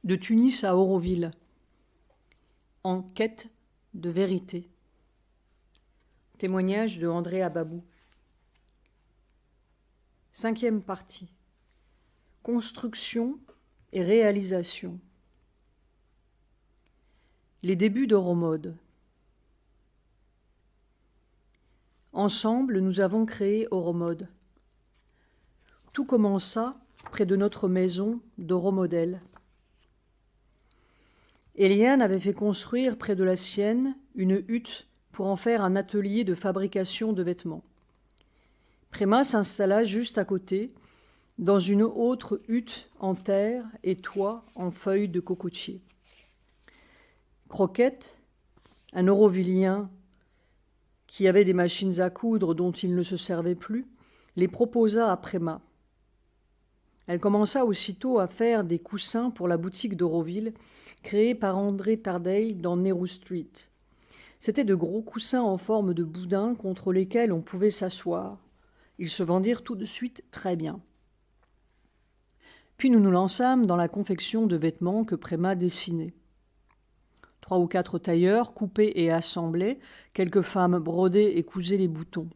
De Tunis à Auroville. En quête de vérité. Témoignage de André Ababou. 5e partie. Construction et réalisation. Les débuts d'Euromode. Ensemble, nous avons créé Euromode. Tout commença près de notre maison d'Euromodèle. Eliane avait fait construire près de la sienne une hutte pour en faire un atelier de fabrication de vêtements. Préma s'installa juste à côté, dans une autre hutte en terre et toit en feuilles de cocotier. Croquette, un Aurovillien qui avait des machines à coudre dont il ne se servait plus, les proposa à Préma. Elle commença aussitôt à faire des coussins pour la boutique d'Auroville, créée par André Tardeil dans Nehru Street. C'étaient de gros coussins en forme de boudin contre lesquels on pouvait s'asseoir. Ils se vendirent tout de suite très bien. Puis nous nous lançâmes dans la confection de vêtements que Préma dessinait. 3 ou 4 tailleurs coupaient et assemblaient, quelques femmes brodaient et cousaient les boutons.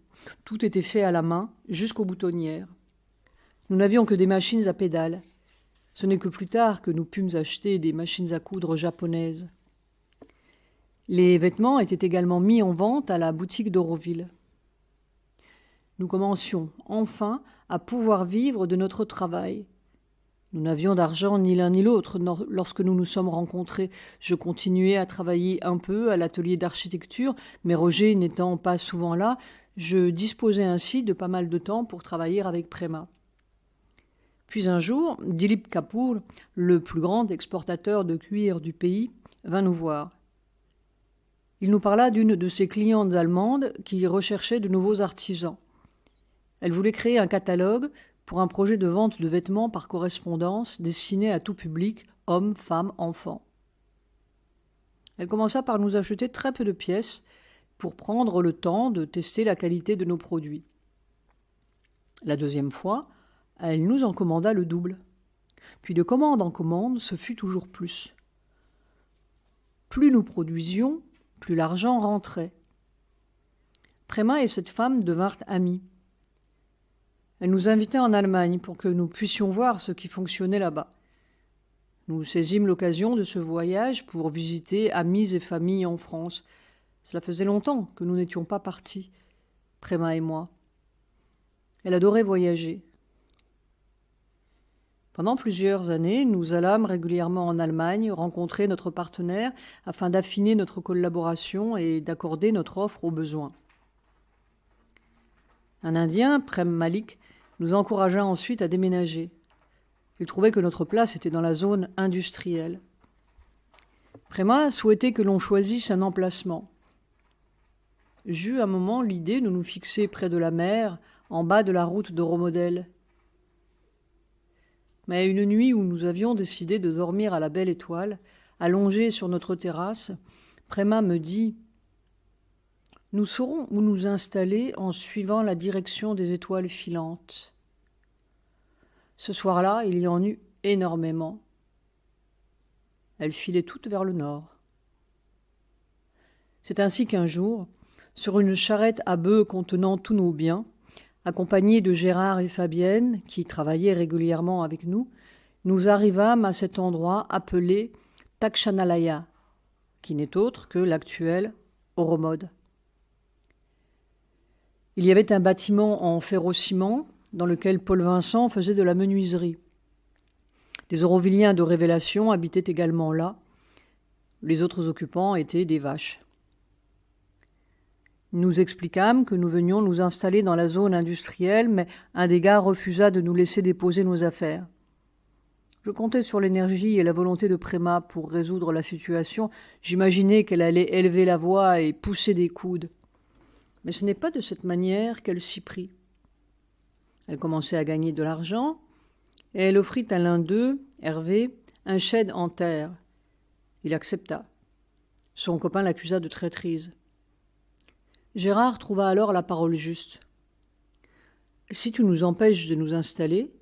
Tout était fait à la main, jusqu'aux boutonnières. Nous n'avions que des machines à pédales. Ce n'est que plus tard que nous pûmes acheter des machines à coudre japonaises. Les vêtements étaient également mis en vente à la boutique d'Auroville. Nous commencions enfin à pouvoir vivre de notre travail. Nous n'avions d'argent ni l'un ni l'autre lorsque nous nous sommes rencontrés. Je continuais à travailler un peu à l'atelier d'architecture, mais Roger n'étant pas souvent là, je disposais ainsi de pas mal de temps pour travailler avec Préma. Puis un jour, Dilip Kapoor, le plus grand exportateur de cuir du pays, vint nous voir. Il nous parla d'une de ses clientes allemandes qui recherchait de nouveaux artisans. Elle voulait créer un catalogue pour un projet de vente de vêtements par correspondance destiné à tout public, hommes, femmes, enfants. Elle commença par nous acheter très peu de pièces pour prendre le temps de tester la qualité de nos produits. La deuxième fois, elle nous en commanda le double. Puis de commande en commande, ce fut toujours plus. Plus nous produisions, plus l'argent rentrait. Préma et cette femme devinrent amies. Elle nous invitait en Allemagne pour que nous puissions voir ce qui fonctionnait là-bas. Nous saisîmes l'occasion de ce voyage pour visiter amis et familles en France. Cela faisait longtemps que nous n'étions pas partis, Préma et moi. Elle adorait voyager. Pendant plusieurs années, nous allâmes régulièrement en Allemagne rencontrer notre partenaire afin d'affiner notre collaboration et d'accorder notre offre aux besoins. Un Indien, Prem Malik, nous encouragea ensuite à déménager. Il trouvait que notre place était dans la zone industrielle. Préma souhaitait que l'on choisisse un emplacement. J'eus un moment l'idée de nous fixer près de la mer, en bas de la route d'Euromodèle. Mais une nuit où nous avions décidé de dormir à la belle étoile, allongés sur notre terrasse, Préma me dit « Nous saurons où nous installer en suivant la direction des étoiles filantes. » Ce soir-là, il y en eut énormément. Elles filaient toutes vers le nord. C'est ainsi qu'un jour, sur une charrette à bœufs contenant tous nos biens, accompagnés de Gérard et Fabienne, qui travaillaient régulièrement avec nous, nous arrivâmes à cet endroit appelé Takshanalaya, qui n'est autre que l'actuel Euromode. Il y avait un bâtiment en ferro-ciment dans lequel Paul Vincent faisait de la menuiserie. Des Eurovilliens de révélation habitaient également là. Les autres occupants étaient des vaches. Nous expliquâmes que nous venions nous installer dans la zone industrielle, mais un des gars refusa de nous laisser déposer nos affaires. Je comptais sur l'énergie et la volonté de Préma pour résoudre la situation. J'imaginais qu'elle allait élever la voix et pousser des coudes. Mais ce n'est pas de cette manière qu'elle s'y prit. Elle commençait à gagner de l'argent et elle offrit à l'un d'eux, Hervé, un shed en terre. Il accepta. Son copain l'accusa de traîtrise. Gérard trouva alors la parole juste. « Si tu nous empêches de nous installer,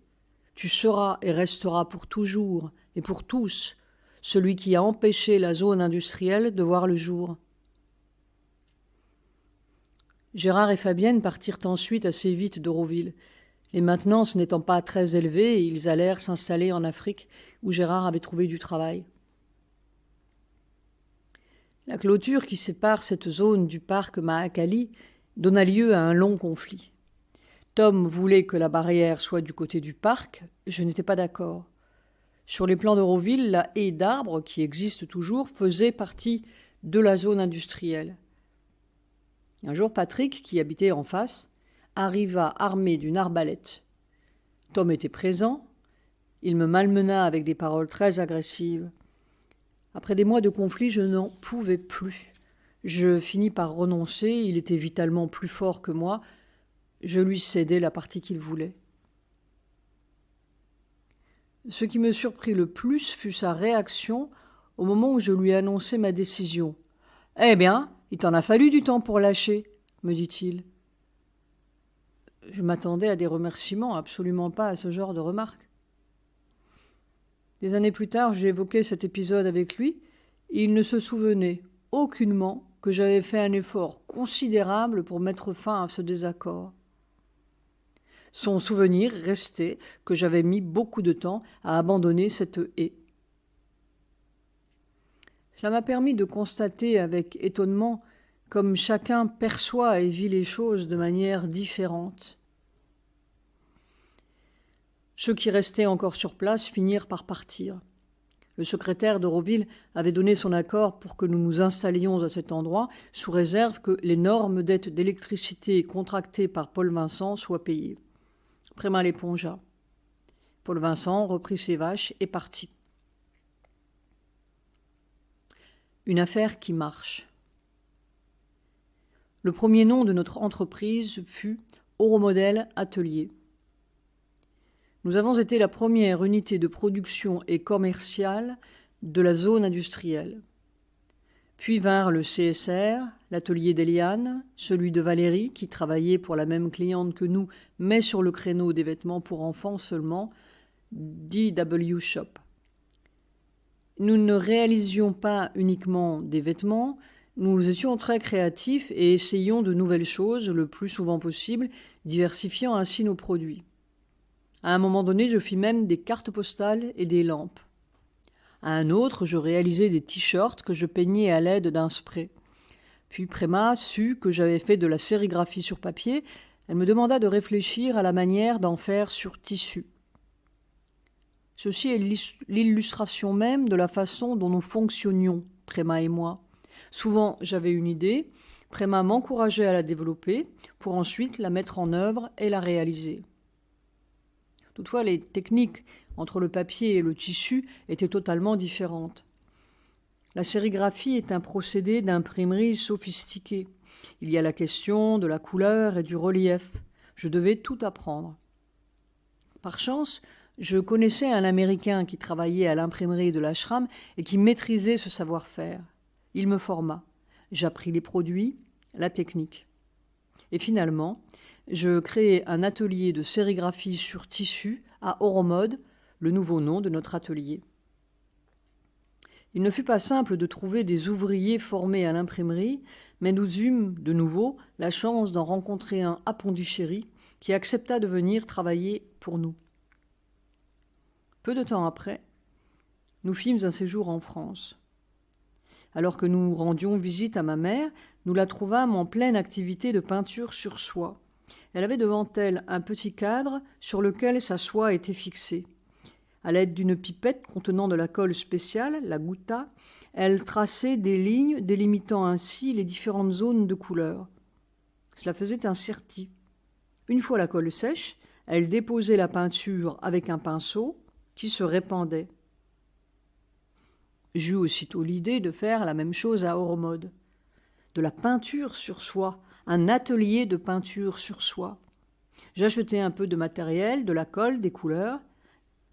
tu seras et resteras pour toujours et pour tous celui qui a empêché la zone industrielle de voir le jour. Gérard et Fabienne partirent ensuite assez vite d'Auroville. Les maintenances n'étant pas très élevées, ils allèrent s'installer en Afrique, où Gérard avait trouvé du travail. La clôture qui sépare cette zone du parc Mahakali donna lieu à un long conflit. Tom voulait que la barrière soit du côté du parc, je n'étais pas d'accord. Sur les plans d'Auroville, la haie d'arbres, qui existe toujours, faisait partie de la zone industrielle. Un jour, Patrick, qui habitait en face, arriva armé d'une arbalète. Tom était présent. Il me malmena avec des paroles très agressives. Après des mois de conflit, je n'en pouvais plus. Je finis par renoncer. Il était vitalement plus fort que moi. Je lui cédai la partie qu'il voulait. Ce qui me surprit le plus fut sa réaction au moment où je lui annonçai ma décision. « Eh bien, il t'en a fallu du temps pour lâcher, » me dit-il. Je m'attendais à des remerciements, absolument pas à ce genre de remarques. Des années plus tard, j'ai évoqué cet épisode avec lui, et il ne se souvenait aucunement que j'avais fait un effort considérable pour mettre fin à ce désaccord. Son souvenir restait que j'avais mis beaucoup de temps à abandonner cette haie. Cela m'a permis de constater avec étonnement comme chacun perçoit et vit les choses de manière différente. Ceux qui restaient encore sur place finirent par partir. Le secrétaire d'Auroville avait donné son accord pour que nous nous installions à cet endroit, sous réserve que l'énorme dette d'électricité contractée par Paul Vincent soit payée. Préma l'épongea. Paul Vincent reprit ses vaches et partit. Une affaire qui marche. Le premier nom de notre entreprise fut Euromodel Atelier. Nous avons été la première unité de production et commerciale de la zone industrielle. Puis vinrent le CSR, l'atelier d'Eliane, celui de Valérie, qui travaillait pour la même cliente que nous, mais sur le créneau des vêtements pour enfants seulement, DW Shop. Nous ne réalisions pas uniquement des vêtements, nous étions très créatifs et essayions de nouvelles choses le plus souvent possible, diversifiant ainsi nos produits. À un moment donné, je fis même des cartes postales et des lampes. À un autre, je réalisais des t-shirts que je peignais à l'aide d'un spray. Puis Préma sut que j'avais fait de la sérigraphie sur papier. Elle me demanda de réfléchir à la manière d'en faire sur tissu. Ceci est l'illustration même de la façon dont nous fonctionnions, Préma et moi. Souvent, j'avais une idée, Préma m'encourageait à la développer pour ensuite la mettre en œuvre et la réaliser. Toutefois, les techniques entre le papier et le tissu étaient totalement différentes. La sérigraphie est un procédé d'imprimerie sophistiqué. Il y a la question de la couleur et du relief. Je devais tout apprendre. Par chance, je connaissais un Américain qui travaillait à l'imprimerie de l'ashram et qui maîtrisait ce savoir-faire. Il me forma. J'appris les produits, la technique. Et finalement, je créai un atelier de sérigraphie sur tissu à Euromode, le nouveau nom de notre atelier. Il ne fut pas simple de trouver des ouvriers formés à l'imprimerie, mais nous eûmes de nouveau la chance d'en rencontrer un à Pondichéry qui accepta de venir travailler pour nous. Peu de temps après, nous fîmes un séjour en France. Alors que nous rendions visite à ma mère, nous la trouvâmes en pleine activité de peinture sur soie. Elle avait devant elle un petit cadre sur lequel sa soie était fixée. À l'aide d'une pipette contenant de la colle spéciale, la gutta, elle traçait des lignes délimitant ainsi les différentes zones de couleur. Cela faisait un certi. Une fois la colle sèche, elle déposait la peinture avec un pinceau qui se répandait. J'eus aussitôt l'idée de faire la même chose à Euromode. De la peinture sur soie, un atelier de peinture sur soie. J'achetai un peu de matériel, de la colle, des couleurs.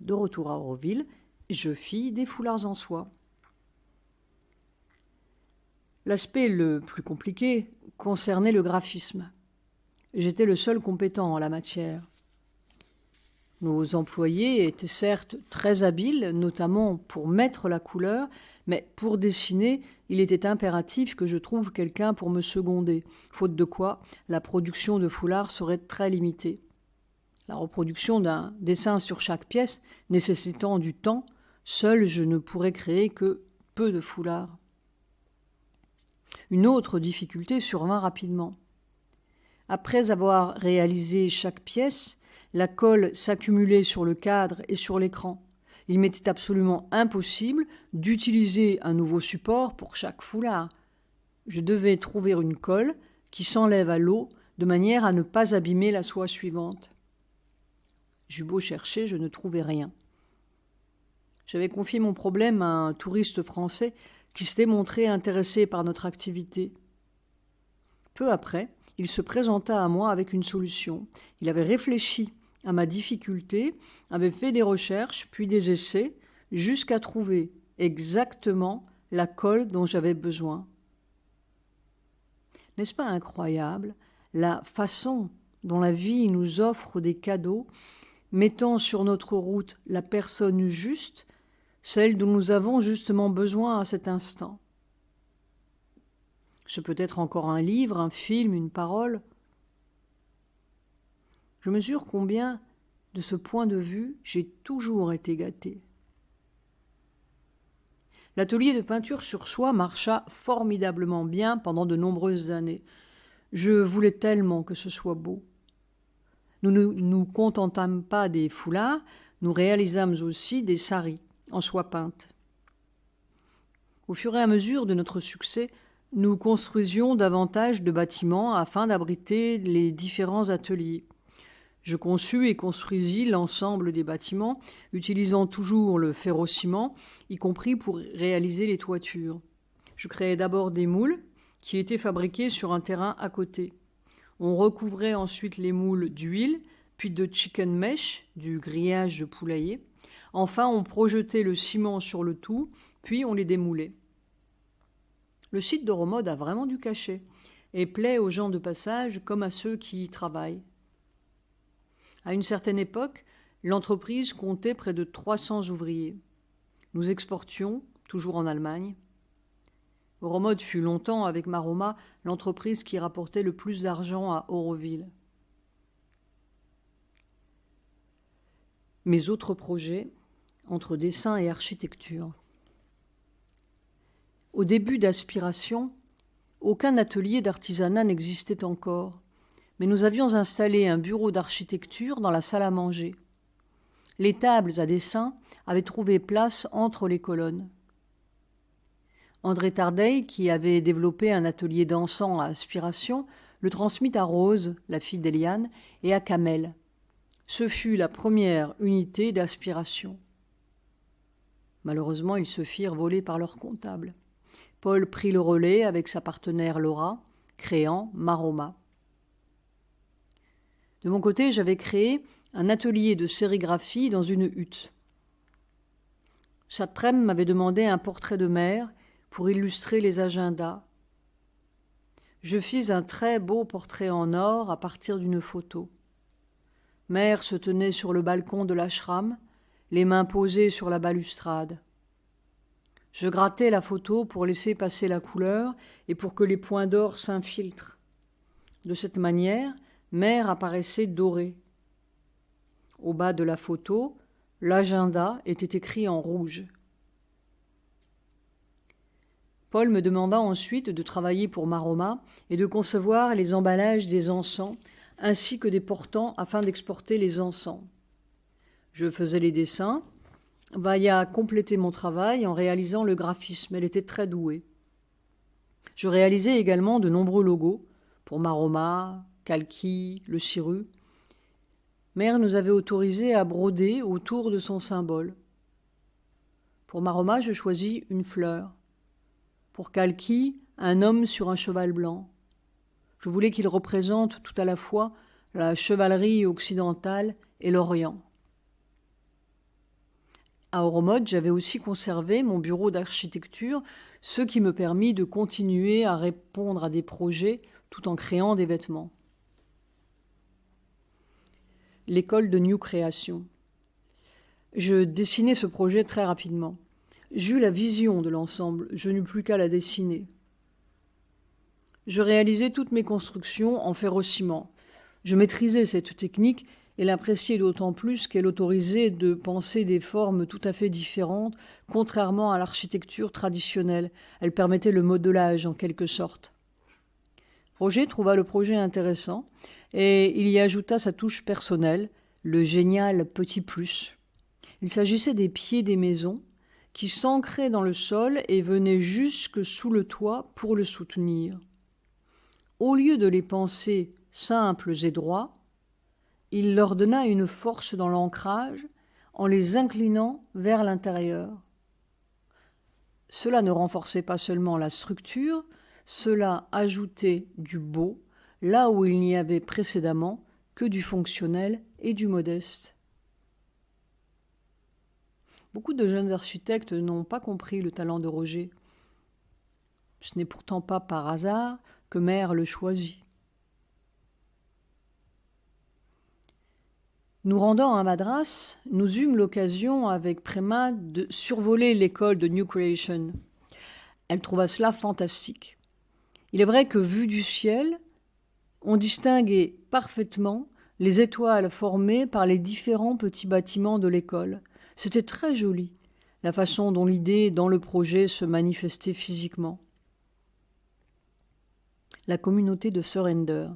De retour à Auroville, je fis des foulards en soie. L'aspect le plus compliqué concernait le graphisme. J'étais le seul compétent en la matière. Nos employés étaient certes très habiles, notamment pour mettre la couleur, mais pour dessiner, il était impératif que je trouve quelqu'un pour me seconder, faute de quoi la production de foulards serait très limitée. La reproduction d'un dessin sur chaque pièce nécessitant du temps, seul je ne pourrais créer que peu de foulards. Une autre difficulté survint rapidement. Après avoir réalisé chaque pièce, la colle s'accumulait sur le cadre et sur l'écran. Il m'était absolument impossible d'utiliser un nouveau support pour chaque foulard. Je devais trouver une colle qui s'enlève à l'eau de manière à ne pas abîmer la soie suivante. J'eus beau chercher, je ne trouvais rien. J'avais confié mon problème à un touriste français qui s'était montré intéressé par notre activité. Peu après, il se présenta à moi avec une solution. Il avait réfléchi à ma difficulté, avait fait des recherches, puis des essais, jusqu'à trouver exactement la colle dont j'avais besoin. N'est-ce pas incroyable la façon dont la vie nous offre des cadeaux, mettant sur notre route la personne juste, celle dont nous avons justement besoin à cet instant. Ce peut être encore un livre, un film, une parole. Je mesure combien, de ce point de vue, j'ai toujours été gâtée. L'atelier de peinture sur soie marcha formidablement bien pendant de nombreuses années. Je voulais tellement que ce soit beau. Nous ne nous contentâmes pas des foulards, nous réalisâmes aussi des saris en soie peinte. Au fur et à mesure de notre succès, nous construisions davantage de bâtiments afin d'abriter les différents ateliers. Je conçus et construisis l'ensemble des bâtiments, utilisant toujours le ferrociment, y compris pour réaliser les toitures. Je créai d'abord des moules qui étaient fabriqués sur un terrain à côté. On recouvrait ensuite les moules d'huile, puis de chicken mesh, du grillage de poulailler. Enfin, on projetait le ciment sur le tout, puis on les démoulait. Le site d'Oromode a vraiment du cachet et plaît aux gens de passage comme à ceux qui y travaillent. À une certaine époque, l'entreprise comptait près de 300 ouvriers. Nous exportions, toujours en Allemagne. Oromode fut longtemps, avec Maroma, l'entreprise qui rapportait le plus d'argent à Auroville. Mes autres projets, entre dessin et architecture. Au début d'Aspiration, aucun atelier d'artisanat n'existait encore, mais nous avions installé un bureau d'architecture dans la salle à manger. Les tables à dessin avaient trouvé place entre les colonnes. André Tardeil, qui avait développé un atelier dansant à Aspiration, le transmit à Rose, la fille d'Eliane, et à Kamel. Ce fut la première unité d'Aspiration. Malheureusement, ils se firent voler par leur comptable. Paul prit le relais avec sa partenaire Laura, créant Maroma. De mon côté, j'avais créé un atelier de sérigraphie dans une hutte. Satprem m'avait demandé un portrait de mère pour illustrer les agendas. Je fis un très beau portrait en or à partir d'une photo. Mère se tenait sur le balcon de l'ashram, les mains posées sur la balustrade. Je grattais la photo pour laisser passer la couleur et pour que les points d'or s'infiltrent. De cette manière, Mère apparaissait dorée. Au bas de la photo, l'agenda était écrit en rouge. Paul me demanda ensuite de travailler pour Maroma et de concevoir les emballages des encens ainsi que des portants afin d'exporter les encens. Je faisais les dessins. Vaya compléter mon travail en réalisant le graphisme. Elle était très douée. Je réalisais également de nombreux logos pour Maroma, Kalki, le Ciru. Mère nous avait autorisé à broder autour de son symbole. Pour Maroma, je choisis une fleur. Pour Kalki, un homme sur un cheval blanc. Je voulais qu'il représente tout à la fois la chevalerie occidentale et l'Orient. À Oromode, j'avais aussi conservé mon bureau d'architecture, ce qui me permit de continuer à répondre à des projets tout en créant des vêtements. l'école de New Création. Je dessinai ce projet très rapidement. J'eus la vision de l'ensemble, je n'eus plus qu'à la dessiner. Je réalisais toutes mes constructions en ferro-ciment. Je maîtrisais cette technique et l'appréciais d'autant plus qu'elle autorisait de penser des formes tout à fait différentes, contrairement à l'architecture traditionnelle. Elle permettait le modelage en quelque sorte. Roger trouva le projet intéressant et il y ajouta sa touche personnelle, le génial petit plus. Il s'agissait des pieds des maisons qui s'ancraient dans le sol et venaient jusque sous le toit pour le soutenir. Au lieu de les penser simples et droits, il leur donna une force dans l'ancrage en les inclinant vers l'intérieur. Cela ne renforçait pas seulement la structure, cela ajoutait du beau là où il n'y avait précédemment que du fonctionnel et du modeste. Beaucoup de jeunes architectes n'ont pas compris le talent de Roger. Ce n'est pourtant pas par hasard que Mère le choisit. Nous rendant à Madras, nous eûmes l'occasion avec Prema de survoler l'école de New Creation. Elle trouva cela fantastique. Il est vrai que, vu du ciel, on distinguait parfaitement les étoiles formées par les différents petits bâtiments de l'école. C'était très joli, la façon dont l'idée dans le projet se manifestait physiquement. La communauté de Surrender.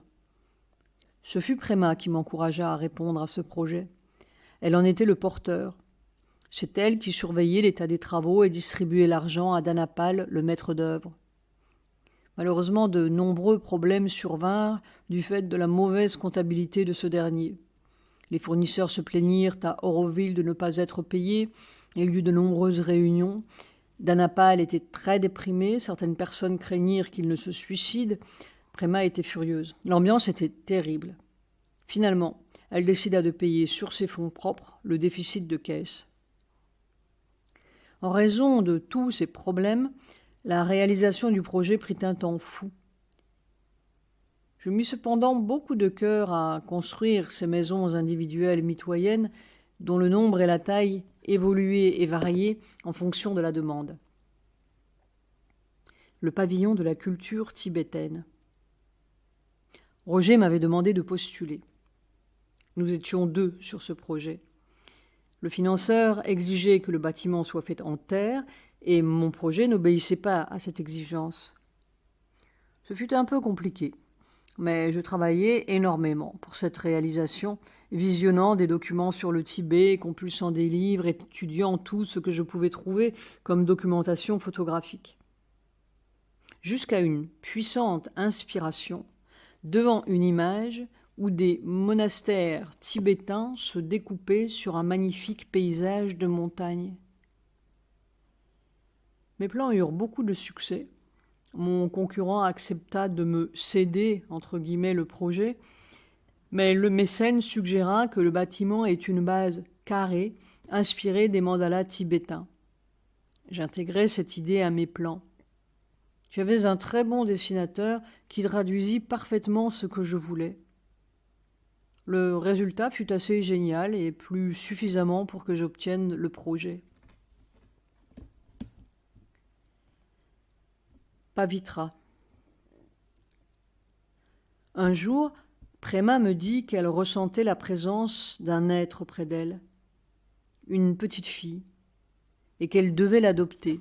Ce fut Prema qui m'encouragea à répondre à ce projet. Elle en était le porteur. C'est elle qui surveillait l'état des travaux et distribuait l'argent à Danapal, le maître d'œuvre. Malheureusement, de nombreux problèmes survinrent du fait de la mauvaise comptabilité de ce dernier. Les fournisseurs se plaignirent à Auroville de ne pas être payés. Il y eut de nombreuses réunions. Danapal était très déprimé. Certaines personnes craignirent qu'il ne se suicide. Prema était furieuse. L'ambiance était terrible. Finalement, elle décida de payer sur ses fonds propres le déficit de caisse. En raison de tous ces problèmes, la réalisation du projet prit un temps fou. Je mis cependant beaucoup de cœur à construire ces maisons individuelles mitoyennes dont le nombre et la taille évoluaient et variaient en fonction de la demande. Le pavillon de la culture tibétaine. Roger m'avait demandé de postuler. Nous étions 2 sur ce projet. Le financeur exigeait que le bâtiment soit fait en terre et mon projet n'obéissait pas à cette exigence. Ce fut un peu compliqué. Mais je travaillais énormément pour cette réalisation, visionnant des documents sur le Tibet, compulsant des livres, étudiant tout ce que je pouvais trouver comme documentation photographique. Jusqu'à une puissante inspiration devant une image où des monastères tibétains se découpaient sur un magnifique paysage de montagne. Mes plans eurent beaucoup de succès. Mon concurrent accepta de me céder, entre guillemets, le projet, mais le mécène suggéra que le bâtiment ait une base carrée, inspirée des mandalas tibétains. J'intégrai cette idée à mes plans. J'avais un très bon dessinateur qui traduisit parfaitement ce que je voulais. Le résultat fut assez génial et plus suffisamment pour que j'obtienne le projet. Pavitra. Un jour, Prema me dit qu'elle ressentait la présence d'un être près d'elle, une petite fille, et qu'elle devait l'adopter.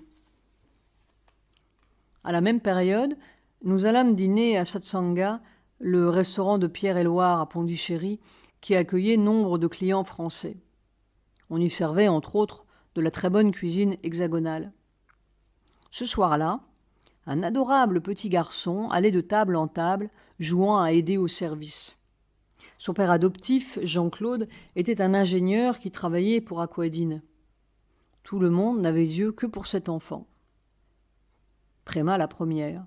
À la même période, nous allâmes dîner à Satsanga, le restaurant de Pierre-Éluard à Pondichéry, qui accueillait nombre de clients français. On y servait, entre autres, de la très bonne cuisine hexagonale. Ce soir-là, un adorable petit garçon allait de table en table, jouant à aider au service. Son père adoptif, Jean-Claude, était un ingénieur qui travaillait pour Aquadine. Tout le monde n'avait yeux que pour cet enfant. Prema la première.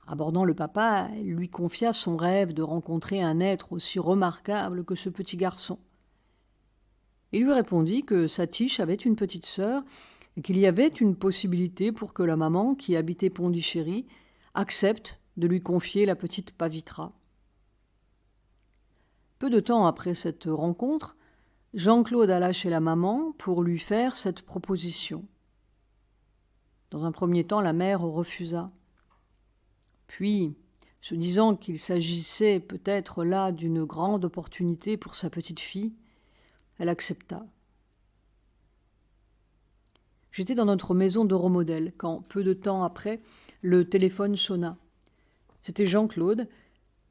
Abordant le papa, elle lui confia son rêve de rencontrer un être aussi remarquable que ce petit garçon. Il lui répondit que Satish avait une petite sœur et qu'il y avait une possibilité pour que la maman, qui habitait Pondichéry, accepte de lui confier la petite Pavitra. Peu de temps après cette rencontre, Jean-Claude alla chez la maman pour lui faire cette proposition. Dans un premier temps, la mère refusa. Puis, se disant qu'il s'agissait peut-être là d'une grande opportunité pour sa petite fille, elle accepta. J'étais dans notre maison d'Euromodel quand, peu de temps après, le téléphone sonna. C'était Jean-Claude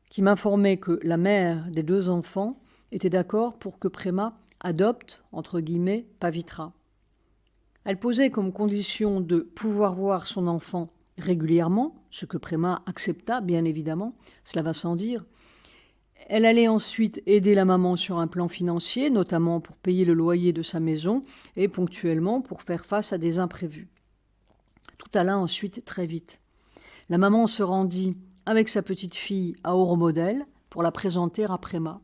qui m'informait que la mère des 2 enfants était d'accord pour que Préma adopte, entre guillemets, Pavitra. Elle posait comme condition de pouvoir voir son enfant régulièrement, ce que Préma accepta, bien évidemment, cela va sans dire. Elle allait ensuite aider la maman sur un plan financier, notamment pour payer le loyer de sa maison et ponctuellement pour faire face à des imprévus. Tout alla ensuite très vite. La maman se rendit avec sa petite fille à Euromodel pour la présenter à Préma.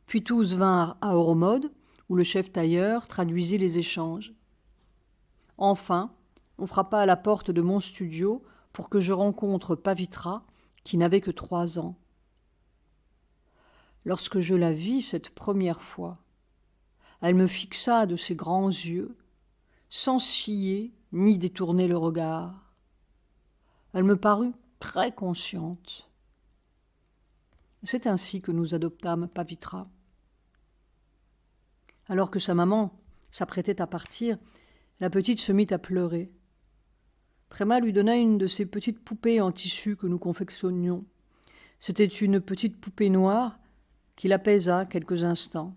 Puis tous vinrent à Euromode, où le chef tailleur traduisit les échanges. Enfin, on frappa à la porte de mon studio pour que je rencontre Pavitra, qui n'avait que 3 ans. Lorsque je la vis cette première fois, elle me fixa de ses grands yeux, sans scier ni détourner le regard. Elle me parut très consciente. C'est ainsi que nous adoptâmes Pavitra. Alors que sa maman s'apprêtait à partir, la petite se mit à pleurer. Préma lui donna une de ces petites poupées en tissu que nous confectionnions. C'était une petite poupée noire qui l'apaisa quelques instants.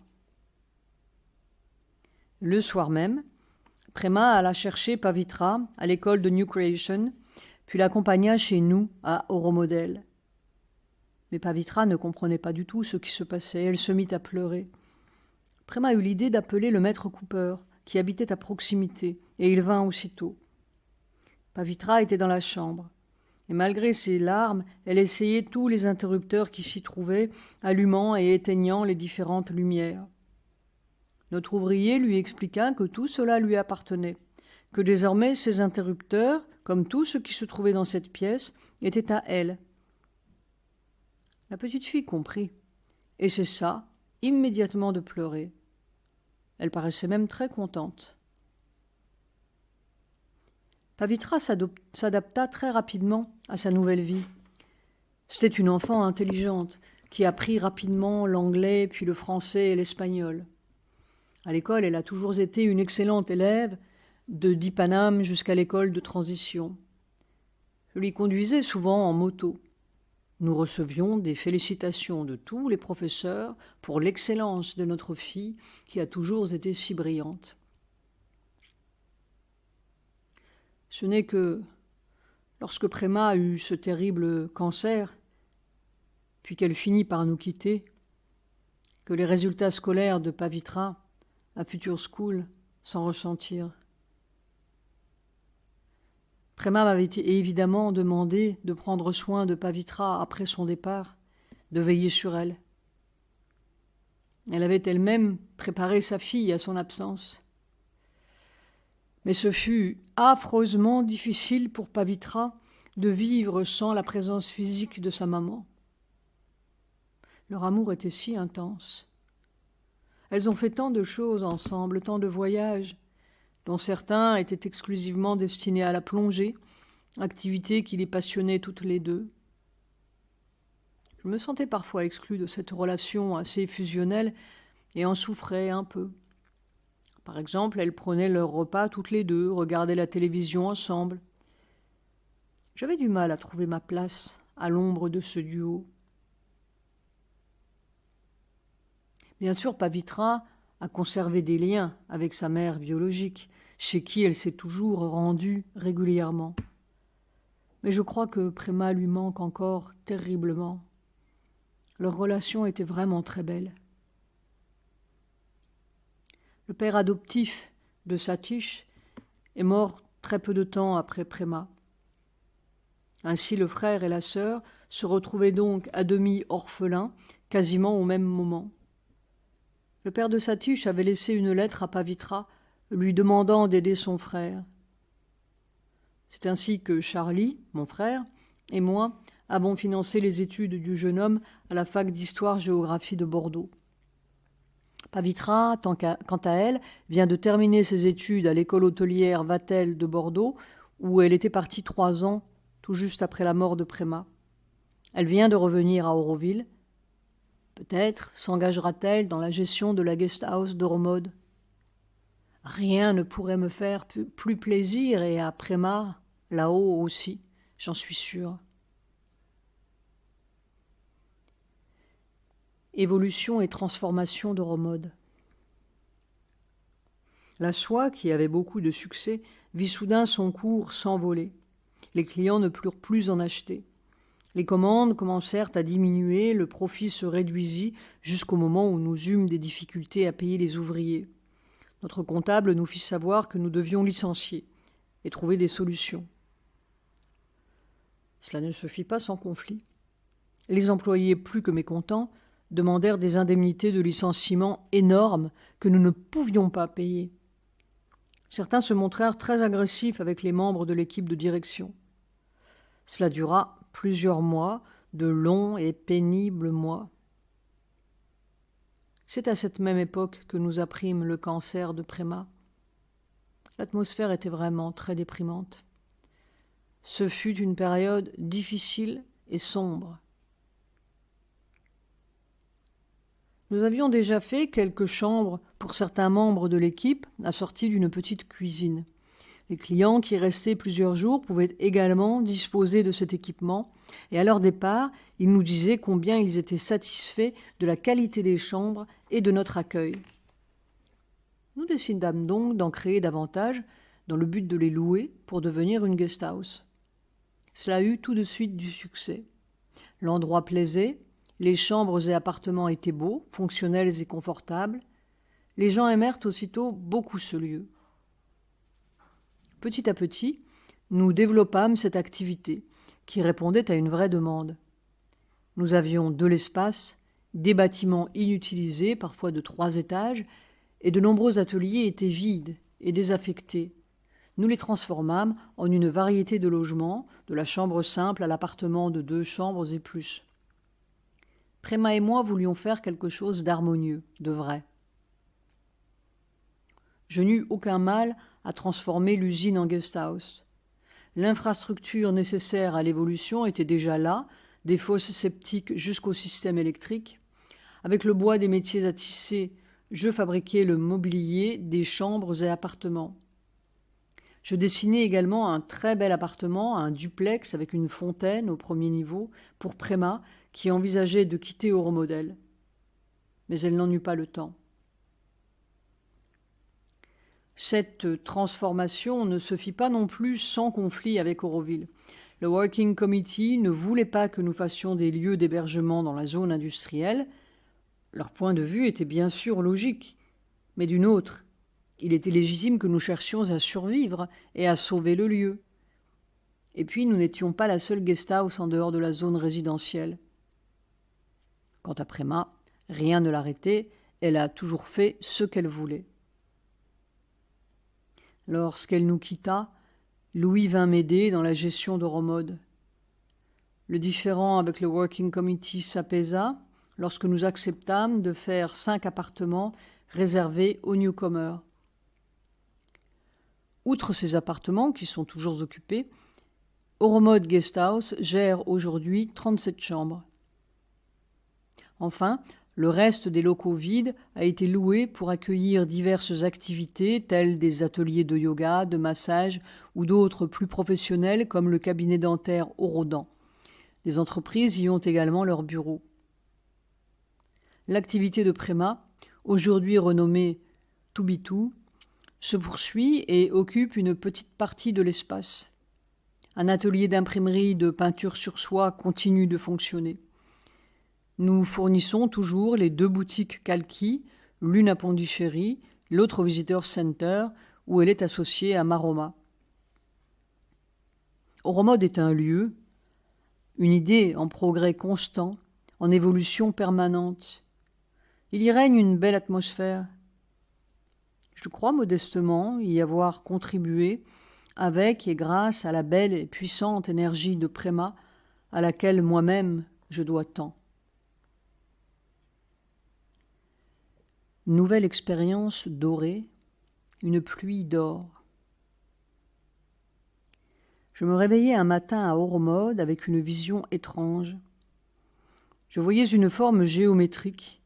Le soir même, Préma alla chercher Pavitra à l'école de New Creation, puis l'accompagna chez nous à Euromodel. Mais Pavitra ne comprenait pas du tout ce qui se passait. Elle se mit à pleurer. Préma eut l'idée d'appeler le maître Cooper, qui habitait à proximité, et il vint aussitôt. Pavitra était dans la chambre, et malgré ses larmes, elle essayait tous les interrupteurs qui s'y trouvaient, allumant et éteignant les différentes lumières. Notre ouvrier lui expliqua que tout cela lui appartenait, que désormais ces interrupteurs, comme tout ce qui se trouvait dans cette pièce, étaient à elle. La petite fille comprit, et cessa immédiatement de pleurer. Elle paraissait même très contente. Pavitra s'adapta très rapidement à sa nouvelle vie. C'était une enfant intelligente qui apprit rapidement l'anglais, puis le français et l'espagnol. À l'école, elle a toujours été une excellente élève, de Dipanam jusqu'à l'école de transition. Je l'y conduisais souvent en moto. Nous recevions des félicitations de tous les professeurs pour l'excellence de notre fille qui a toujours été si brillante. Ce n'est que lorsque Préma eut ce terrible cancer, puis qu'elle finit par nous quitter, que les résultats scolaires de Pavitra à Future School s'en ressentirent. Préma m'avait évidemment demandé de prendre soin de Pavitra après son départ, de veiller sur elle. Elle avait elle-même préparé sa fille à son absence. Mais ce fut affreusement difficile pour Pavitra de vivre sans la présence physique de sa maman. Leur amour était si intense. Elles ont fait tant de choses ensemble, tant de voyages, dont certains étaient exclusivement destinés à la plongée, activité qui les passionnait toutes les deux. Je me sentais parfois exclue de cette relation assez fusionnelle et en souffrais un peu. Par exemple, elles prenaient leur repas toutes les deux, regardaient la télévision ensemble. J'avais du mal à trouver ma place à l'ombre de ce duo. Bien sûr, Pavitra a conservé des liens avec sa mère biologique, chez qui elle s'est toujours rendue régulièrement. Mais je crois que Préma lui manque encore terriblement. Leur relation était vraiment très belle. Le père adoptif de Satish est mort très peu de temps après Préma. Ainsi, le frère et la sœur se retrouvaient donc à demi orphelins, quasiment au même moment. Le père de Satish avait laissé une lettre à Pavitra lui demandant d'aider son frère. C'est ainsi que Charlie, mon frère, et moi avons financé les études du jeune homme à la fac d'histoire-géographie de Bordeaux. Pavitra, quant à elle, vient de terminer ses études à l'école hôtelière Vatel de Bordeaux, où elle était partie 3 ans, tout juste après la mort de Préma. Elle vient de revenir à Auroville. Peut-être s'engagera-t-elle dans la gestion de la guest house d'Oromode. Rien ne pourrait me faire plus plaisir, et à Préma, là-haut aussi, j'en suis sûre. Évolution et transformation d'Oromode. La soie, qui avait beaucoup de succès, vit soudain son cours s'envoler. Les clients ne purent plus en acheter. Les commandes commencèrent à diminuer, le profit se réduisit jusqu'au moment où nous eûmes des difficultés à payer les ouvriers. Notre comptable nous fit savoir que nous devions licencier et trouver des solutions. Cela ne se fit pas sans conflit. Les employés, plus que mécontents, demandèrent des indemnités de licenciement énormes que nous ne pouvions pas payer. Certains se montrèrent très agressifs avec les membres de l'équipe de direction. Cela dura plusieurs mois, de longs et pénibles mois. C'est à cette même époque que nous apprîmes le cancer de Préma. L'atmosphère était vraiment très déprimante. Ce fut une période difficile et sombre. Nous avions déjà fait quelques chambres pour certains membres de l'équipe, assorties d'une petite cuisine. Les clients qui restaient plusieurs jours pouvaient également disposer de cet équipement, et à leur départ, ils nous disaient combien ils étaient satisfaits de la qualité des chambres et de notre accueil. Nous décidâmes donc d'en créer davantage dans le but de les louer pour devenir une guest house. Cela eut tout de suite du succès. L'endroit plaisait, les chambres et appartements étaient beaux, fonctionnels et confortables. Les gens aimèrent aussitôt beaucoup ce lieu. Petit à petit, nous développâmes cette activité qui répondait à une vraie demande. Nous avions de l'espace, des bâtiments inutilisés, parfois de 3 étages, et de nombreux ateliers étaient vides et désaffectés. Nous les transformâmes en une variété de logements, de la chambre simple à l'appartement de 2 chambres et plus. Préma et moi voulions faire quelque chose d'harmonieux, de vrai. Je n'eus aucun mal à transformer l'usine en guest house. L'infrastructure nécessaire à l'évolution était déjà là, des fosses septiques jusqu'au système électrique. Avec le bois des métiers à tisser, je fabriquais le mobilier des chambres et appartements. Je dessinais également un très bel appartement, un duplex avec une fontaine au premier niveau, pour Préma, qui envisageait de quitter Euromodel. Mais elle n'en eut pas le temps. Cette transformation ne se fit pas non plus sans conflit avec Auroville. Le Working Committee ne voulait pas que nous fassions des lieux d'hébergement dans la zone industrielle. Leur point de vue était bien sûr logique, mais d'une autre. Il était légitime que nous cherchions à survivre et à sauver le lieu. Et puis, nous n'étions pas la seule guest house en dehors de la zone résidentielle. Quant à Préma, rien ne l'arrêtait, elle a toujours fait ce qu'elle voulait. Lorsqu'elle nous quitta, Louis vint m'aider dans la gestion d'Euromode. Le différend avec le Working Committee s'apaisa lorsque nous acceptâmes de faire 5 appartements réservés aux newcomers. Outre ces appartements qui sont toujours occupés, Euromode Guesthouse gère aujourd'hui 37 chambres. Enfin, le reste des locaux vides a été loué pour accueillir diverses activités telles des ateliers de yoga, de massage ou d'autres plus professionnels comme le cabinet dentaire Orodan. Des entreprises y ont également leurs bureaux. L'activité de Préma, aujourd'hui renommée Toubitou, se poursuit et occupe une petite partie de l'espace. Un atelier d'imprimerie de peinture sur soie continue de fonctionner. Nous fournissons toujours les 2 boutiques Kalki, l'une à Pondichéry, l'autre au Visitor Center, où elle est associée à Maroma. Euromode est un lieu, une idée en progrès constant, en évolution permanente. Il y règne une belle atmosphère. Je crois modestement y avoir contribué avec et grâce à la belle et puissante énergie de Préma à laquelle moi-même je dois tant. Nouvelle expérience dorée, une pluie d'or. Je me réveillai un matin à Ormode avec une vision étrange. Je voyais une forme géométrique,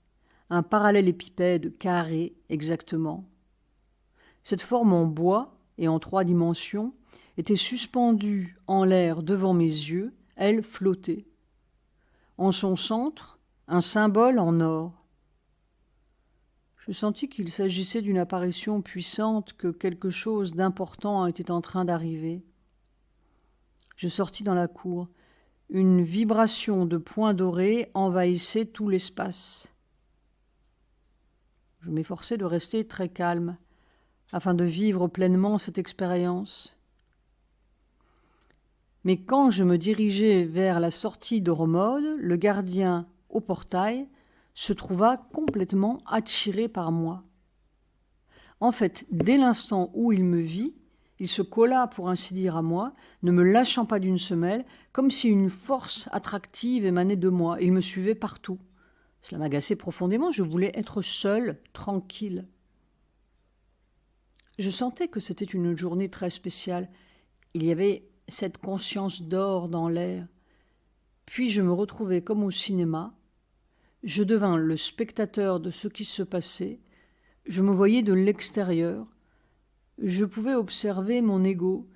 un parallélépipède carré exactement. Cette forme en bois et en 3 dimensions était suspendue en l'air devant mes yeux, elle flottait. En son centre, un symbole en or. Je sentis qu'il s'agissait d'une apparition puissante, que quelque chose d'important était en train d'arriver. Je sortis dans la cour. Une vibration de points dorés envahissait tout l'espace. Je m'efforçai de rester très calme, afin de vivre pleinement cette expérience. Mais quand je me dirigeai vers la sortie d'Ormode, le gardien au portail se trouva complètement attiré par moi. En fait, dès l'instant où il me vit, il se colla, pour ainsi dire, à moi, ne me lâchant pas d'une semelle, comme si une force attractive émanait de moi. Il me suivait partout. Cela m'agaçait profondément, je voulais être seule, tranquille. Je sentais que c'était une journée très spéciale. Il y avait cette conscience d'or dans l'air. Puis je me retrouvai comme au cinéma. Je devins le spectateur de ce qui se passait. Je me voyais de l'extérieur. Je pouvais observer mon ego.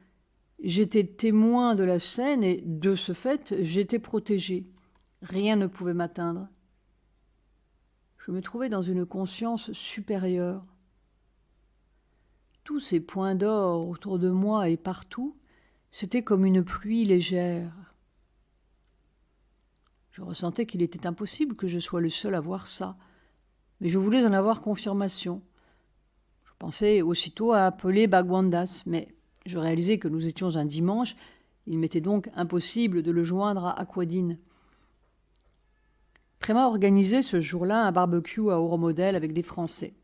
J'étais témoin de la scène et, de ce fait, j'étais protégé. Rien ne pouvait m'atteindre. Je me trouvais dans une conscience supérieure. Tous ces points d'or autour de moi et partout, c'était comme une pluie légère. Je ressentais qu'il était impossible que je sois le seul à voir ça, mais je voulais en avoir confirmation. Je pensais aussitôt à appeler Bagwandas, mais je réalisais que nous étions un dimanche, il m'était donc impossible de le joindre à Aquadine. Préma organisait ce jour-là un barbecue à Oromodel avec des Français.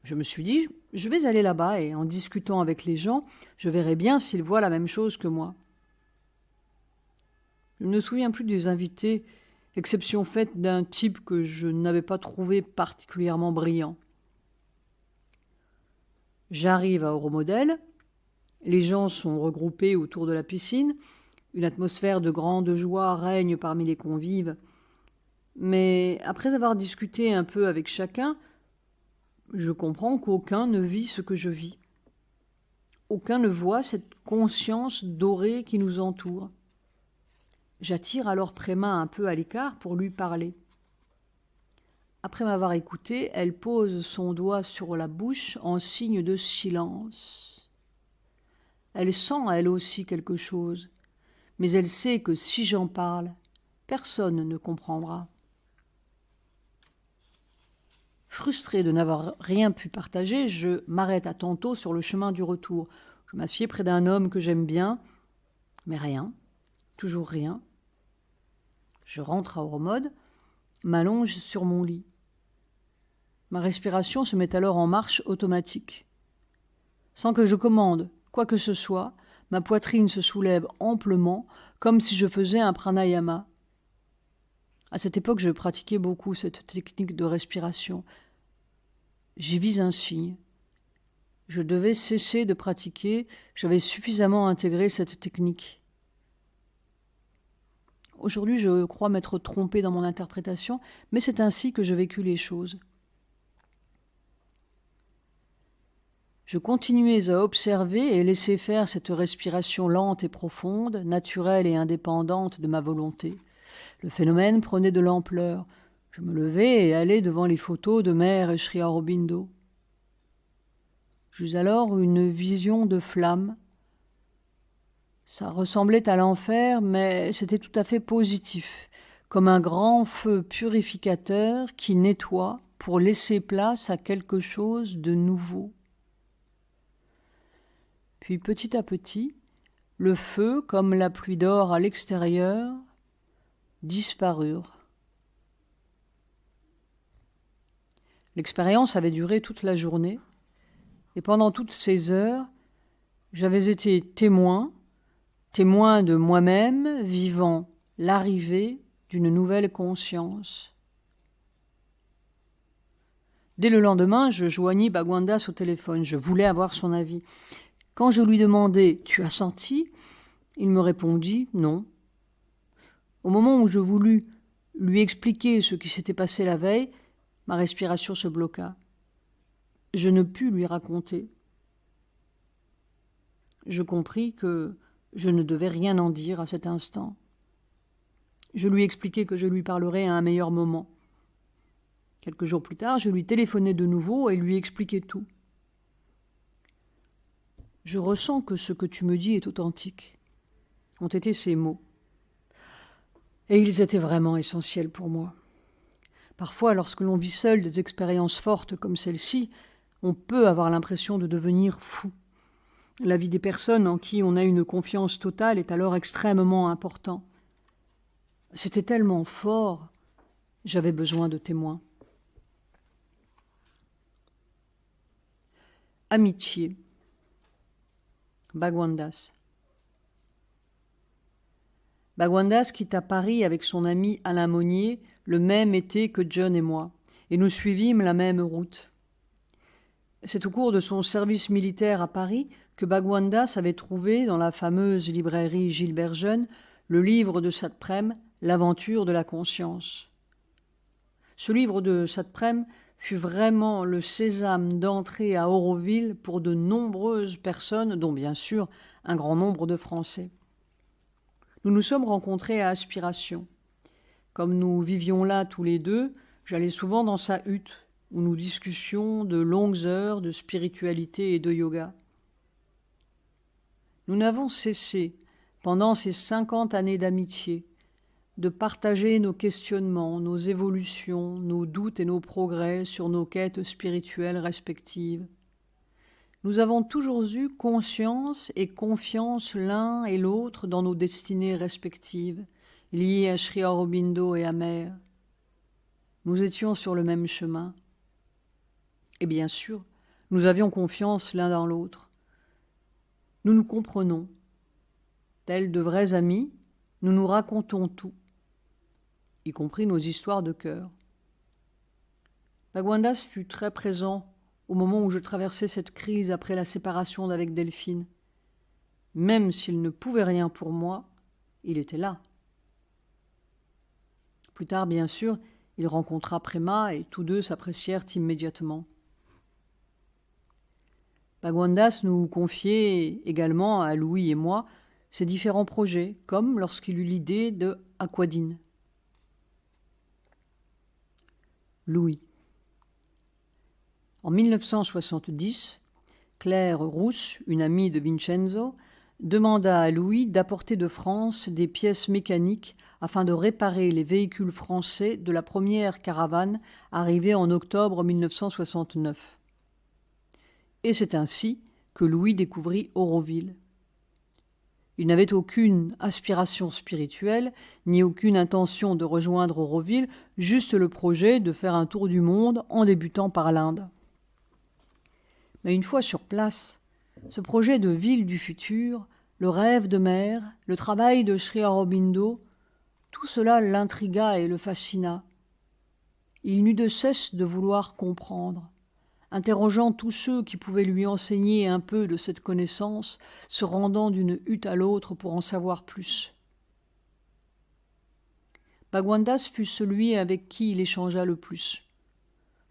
Je me suis dit, je vais aller là-bas et en discutant avec les gens, je verrai bien s'ils voient la même chose que moi. Je ne me souviens plus des invités, exception faite d'un type que je n'avais pas trouvé particulièrement brillant. J'arrive à Oromodel, les gens sont regroupés autour de la piscine, une atmosphère de grande joie règne parmi les convives. Mais après avoir discuté un peu avec chacun, je comprends qu'aucun ne vit ce que je vis. Aucun ne voit cette conscience dorée qui nous entoure. J'attire alors Préma un peu à l'écart pour lui parler. Après m'avoir écouté, elle pose son doigt sur la bouche en signe de silence. Elle sent elle aussi quelque chose, mais elle sait que si j'en parle, personne ne comprendra. Frustré de n'avoir rien pu partager, je m'arrête à tantôt sur le chemin du retour. Je m'assieds près d'un homme que j'aime bien, mais rien, toujours rien. Je rentre à Ormode, m'allonge sur mon lit. Ma respiration se met alors en marche automatique. Sans que je commande quoi que ce soit, ma poitrine se soulève amplement, comme si je faisais un pranayama. À cette époque, je pratiquais beaucoup cette technique de respiration. J'y vis un signe. Je devais cesser de pratiquer, j'avais suffisamment intégré cette technique. Aujourd'hui, je crois m'être trompée dans mon interprétation, mais c'est ainsi que je vécus les choses. Je continuais à observer et laisser faire cette respiration lente et profonde, naturelle et indépendante de ma volonté. Le phénomène prenait de l'ampleur. Je me levai et allai devant les photos de Mère et Sri Aurobindo. J'eus alors une vision de flamme. Ça ressemblait à l'enfer, mais c'était tout à fait positif, comme un grand feu purificateur qui nettoie pour laisser place à quelque chose de nouveau. Puis petit à petit, le feu, comme la pluie d'or à l'extérieur, disparurent. L'expérience avait duré toute la journée, et pendant toutes ces heures, j'avais été témoin de moi-même vivant l'arrivée d'une nouvelle conscience. Dès le lendemain, je joignis Bhagwandas au téléphone. Je voulais avoir son avis. Quand je lui demandai « Tu as senti ?» il me répondit « Non ». Au moment où je voulus lui expliquer ce qui s'était passé la veille, ma respiration se bloqua. Je ne pus lui raconter. Je compris que je ne devais rien en dire à cet instant. Je lui expliquai que je lui parlerais à un meilleur moment. Quelques jours plus tard, je lui téléphonai de nouveau et lui expliquai tout. « Je ressens que ce que tu me dis est authentique », ont été ses mots. Et ils étaient vraiment essentiels pour moi. Parfois, lorsque l'on vit seul des expériences fortes comme celle-ci, on peut avoir l'impression de devenir fou. La vie des personnes en qui on a une confiance totale est alors extrêmement important. C'était tellement fort, j'avais besoin de témoins. Amitié. Bhagwandas. Bhagwandas quitta Paris avec son ami Alain Monnier le même été que John et moi, et nous suivîmes la même route. C'est au cours de son service militaire à Paris que Bhagwandas avait trouvé dans la fameuse librairie Gilbert Jeune le livre de Satprem, L'aventure de la conscience. Ce livre de Satprem fut vraiment le sésame d'entrée à Auroville pour de nombreuses personnes, dont bien sûr un grand nombre de Français. Nous nous sommes rencontrés à Aspiration. Comme nous vivions là tous les deux, j'allais souvent dans sa hutte, où nous discutions de longues heures de spiritualité et de yoga. Nous n'avons cessé, pendant ces 50 années d'amitié, de partager nos questionnements, nos évolutions, nos doutes et nos progrès sur nos quêtes spirituelles respectives. Nous avons toujours eu conscience et confiance l'un et l'autre dans nos destinées respectives, liées à Sri Aurobindo et à Mère. Nous étions sur le même chemin. Et bien sûr, nous avions confiance l'un dans l'autre. Nous nous comprenons. Tels de vrais amis, nous nous racontons tout, y compris nos histoires de cœur. Bhagwandas fut très présent au moment où je traversais cette crise après la séparation d'avec Delphine. Même s'il ne pouvait rien pour moi, il était là. Plus tard, bien sûr, il rencontra Prema et tous deux s'apprécièrent immédiatement. Bhagwandas nous confiait également à Louis et moi ses différents projets, comme lorsqu'il eut l'idée de Aquadine. Louis. En 1970, Claire Rousse, une amie de Vincenzo, demanda à Louis d'apporter de France des pièces mécaniques afin de réparer les véhicules français de la première caravane arrivée en octobre 1969. Et c'est ainsi que Louis découvrit Auroville. Il n'avait aucune aspiration spirituelle, ni aucune intention de rejoindre Auroville, juste le projet de faire un tour du monde en débutant par l'Inde. Mais une fois sur place, ce projet de ville du futur, le rêve de Mère, le travail de Sri Aurobindo, tout cela l'intrigua et le fascina. Il n'eut de cesse de vouloir comprendre, interrogeant tous ceux qui pouvaient lui enseigner un peu de cette connaissance, se rendant d'une hutte à l'autre pour en savoir plus. Bhagwandas fut celui avec qui il échangea le plus.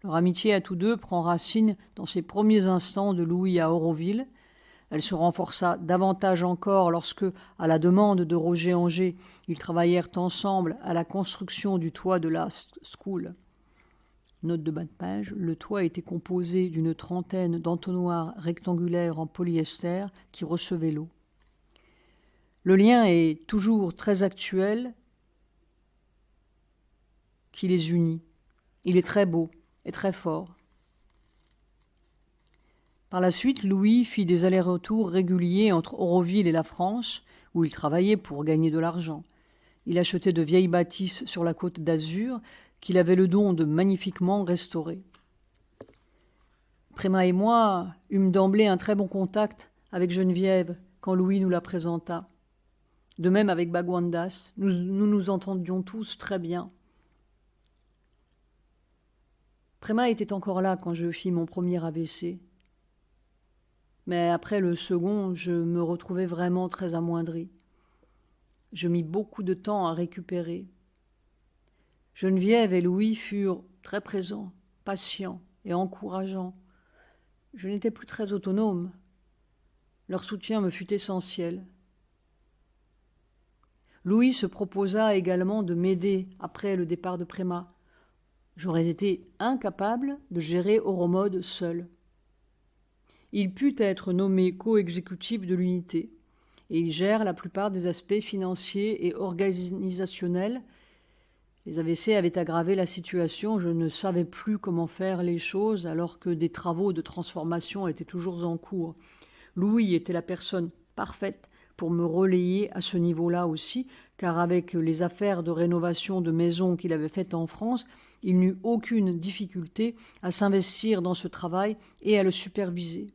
Leur amitié à tous deux prend racine dans ces premiers instants de Louis à Auroville. Elle se renforça davantage encore lorsque, à la demande de Roger Anger, ils travaillèrent ensemble à la construction du toit de la School. Note de bas de page, le toit était composé d'une trentaine d'entonnoirs rectangulaires en polyester qui recevaient l'eau. Le lien est toujours très actuel qui les unit. Il est très beau et très fort. Par la suite, Louis fit des allers-retours réguliers entre Auroville et la France, où il travaillait pour gagner de l'argent. Il achetait de vieilles bâtisses sur la côte d'Azur qu'il avait le don de magnifiquement restaurer. Prema et moi eûmes d'emblée un très bon contact avec Geneviève quand Louis nous la présenta. De même avec Bagwandas, nous nous entendions tous très bien. Préma était encore là quand je fis mon premier AVC. Mais après le second, je me retrouvais vraiment très amoindrie. Je mis beaucoup de temps à récupérer. Geneviève et Louis furent très présents, patients et encourageants. Je n'étais plus très autonome. Leur soutien me fut essentiel. Louis se proposa également de m'aider après le départ de Préma. J'aurais été incapable de gérer Oromode seul. Il put être nommé co-exécutif de l'unité et il gère la plupart des aspects financiers et organisationnels. Les AVC avaient aggravé la situation, je ne savais plus comment faire les choses alors que des travaux de transformation étaient toujours en cours. Louis était la personne parfaite pour me relayer à ce niveau-là aussi, car avec les affaires de rénovation de maisons qu'il avait faites en France, il n'eut aucune difficulté à s'investir dans ce travail et à le superviser.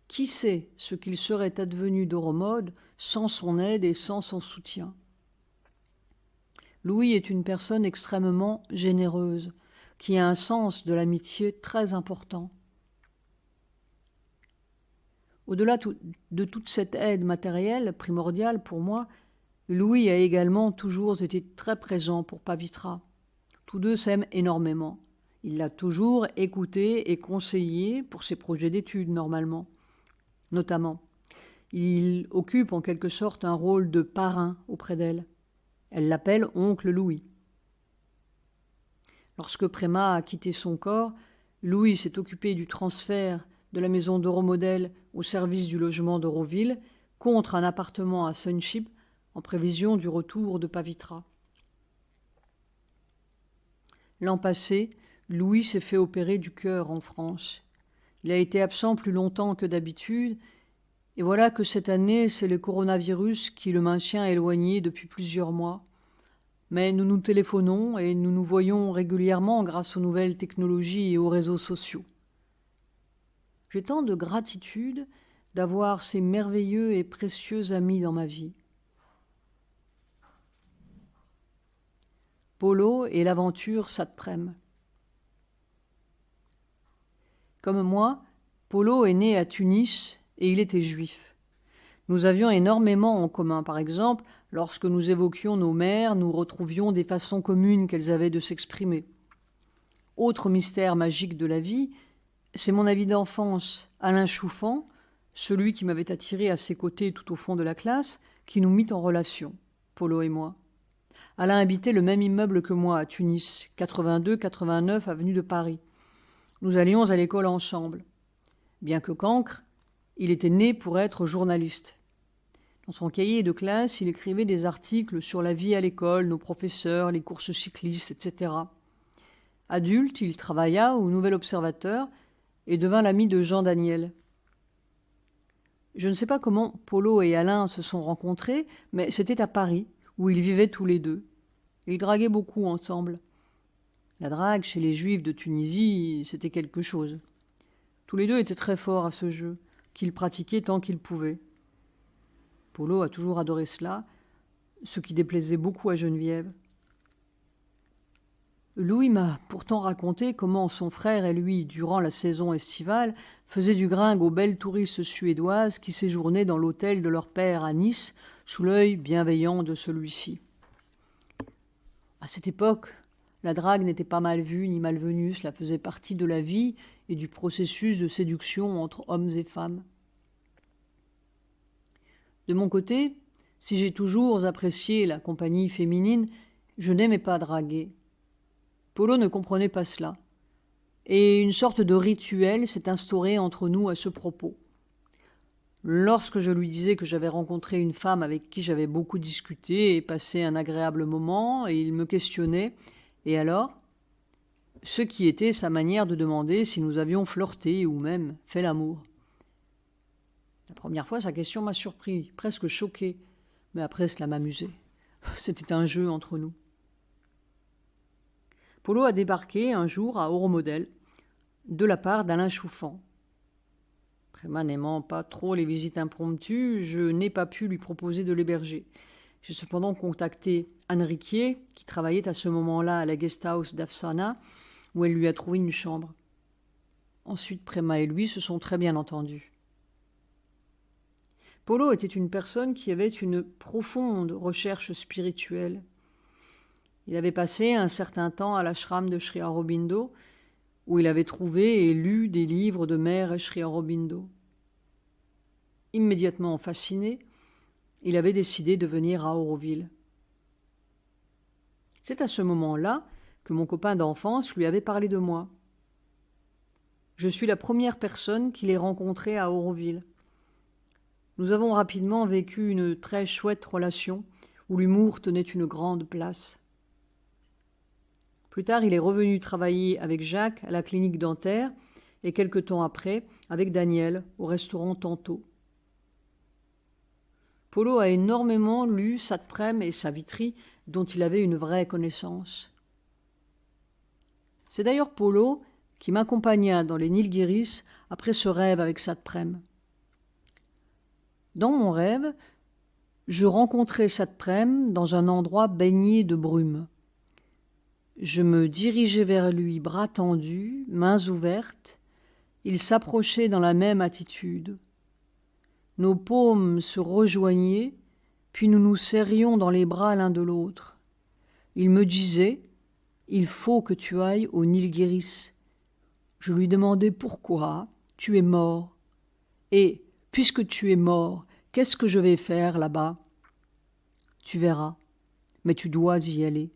Qui sait ce qu'il serait advenu d'Oromode sans son aide et sans son soutien? Louis est une personne extrêmement généreuse, qui a un sens de l'amitié très important. Au-delà de toute cette aide matérielle primordiale pour moi, Louis a également toujours été très présent pour Pavitra. Tous deux s'aiment énormément. Il l'a toujours écouté et conseillé pour ses projets d'études notamment. Il occupe en quelque sorte un rôle de parrain auprès d'elle. Elle l'appelle oncle Louis. Lorsque Préma a quitté son corps, Louis s'est occupé du transfert de la maison d'Oromodel au service du logement d'Auroville contre un appartement à Sunship en prévision du retour de Pavitra. L'an passé, Louis s'est fait opérer du cœur en France. Il a été absent plus longtemps que d'habitude, et voilà que cette année, c'est le coronavirus qui le maintient éloigné depuis plusieurs mois. Mais nous nous téléphonons et nous nous voyons régulièrement grâce aux nouvelles technologies et aux réseaux sociaux. J'ai tant de gratitude d'avoir ces merveilleux et précieux amis dans ma vie. Polo et l'aventure s'apprennent. Comme moi, Polo est né à Tunis et il était juif. Nous avions énormément en commun. Par exemple, lorsque nous évoquions nos mères, nous retrouvions des façons communes qu'elles avaient de s'exprimer. Autre mystère magique de la vie, c'est mon ami d'enfance, Alain Chouffant, celui qui m'avait attiré à ses côtés tout au fond de la classe, qui nous mit en relation, Polo et moi. Alain habitait le même immeuble que moi à Tunis, 82-89 avenue de Paris. Nous allions à l'école ensemble. Bien que cancre, il était né pour être journaliste. Dans son cahier de classe, il écrivait des articles sur la vie à l'école, nos professeurs, les courses cyclistes, etc. Adulte, il travailla au Nouvel Observateur et devint l'ami de Jean Daniel. Je ne sais pas comment Polo et Alain se sont rencontrés, mais c'était à Paris, où ils vivaient tous les deux. Ils draguaient beaucoup ensemble. La drague chez les Juifs de Tunisie, c'était quelque chose. Tous les deux étaient très forts à ce jeu, qu'ils pratiquaient tant qu'ils pouvaient. Polo a toujours adoré cela, ce qui déplaisait beaucoup à Geneviève. Louis m'a pourtant raconté comment son frère et lui, durant la saison estivale, faisaient du gringue aux belles touristes suédoises qui séjournaient dans l'hôtel de leur père à Nice, sous l'œil bienveillant de celui-ci. À cette époque, la drague n'était pas mal vue ni malvenue, cela faisait partie de la vie et du processus de séduction entre hommes et femmes. De mon côté, si j'ai toujours apprécié la compagnie féminine, je n'aimais pas draguer. Polo ne comprenait pas cela, et une sorte de rituel s'est instauré entre nous à ce propos. Lorsque je lui disais que j'avais rencontré une femme avec qui j'avais beaucoup discuté et passé un agréable moment, et il me questionnait « Et alors ?» ce qui était sa manière de demander si nous avions flirté ou même fait l'amour. La première fois, sa question m'a surpris, presque choqué, mais après cela m'amusait. C'était un jeu entre nous. Polo a débarqué un jour à Oromodel de la part d'Alain Chouffant. Préma n'aimant pas trop les visites impromptues, je n'ai pas pu lui proposer de l'héberger. J'ai cependant contacté Anne Riquier, qui travaillait à ce moment-là à la guest house d'Afsana, où elle lui a trouvé une chambre. Ensuite, Préma et lui se sont très bien entendus. Polo était une personne qui avait une profonde recherche spirituelle. Il avait passé un certain temps à l'ashram de Sri Aurobindo, où il avait trouvé et lu des livres de Mère Sri Aurobindo. Immédiatement fasciné, il avait décidé de venir à Auroville. C'est à ce moment-là que mon copain d'enfance lui avait parlé de moi. Je suis la première personne qu'il ait rencontrée à Auroville. Nous avons rapidement vécu une très chouette relation où l'humour tenait une grande place. Plus tard, il est revenu travailler avec Jacques à la clinique dentaire et quelque temps après avec Daniel au restaurant Tanto. Polo a énormément lu Satprem et Savitri, dont il avait une vraie connaissance. C'est d'ailleurs Polo qui m'accompagna dans les Nilgiris après ce rêve avec Satprem. Dans mon rêve, je rencontrais Satprem dans un endroit baigné de brume. Je me dirigeais vers lui, bras tendus, mains ouvertes. Il s'approchait dans la même attitude. Nos paumes se rejoignaient, puis nous nous serrions dans les bras l'un de l'autre. Il me disait « Il faut que tu ailles au Nilgiris ». Je lui demandais « Pourquoi ? Tu es mort. Et, puisque tu es mort, qu'est-ce que je vais faire là-bas ? Tu verras, mais tu dois y aller. »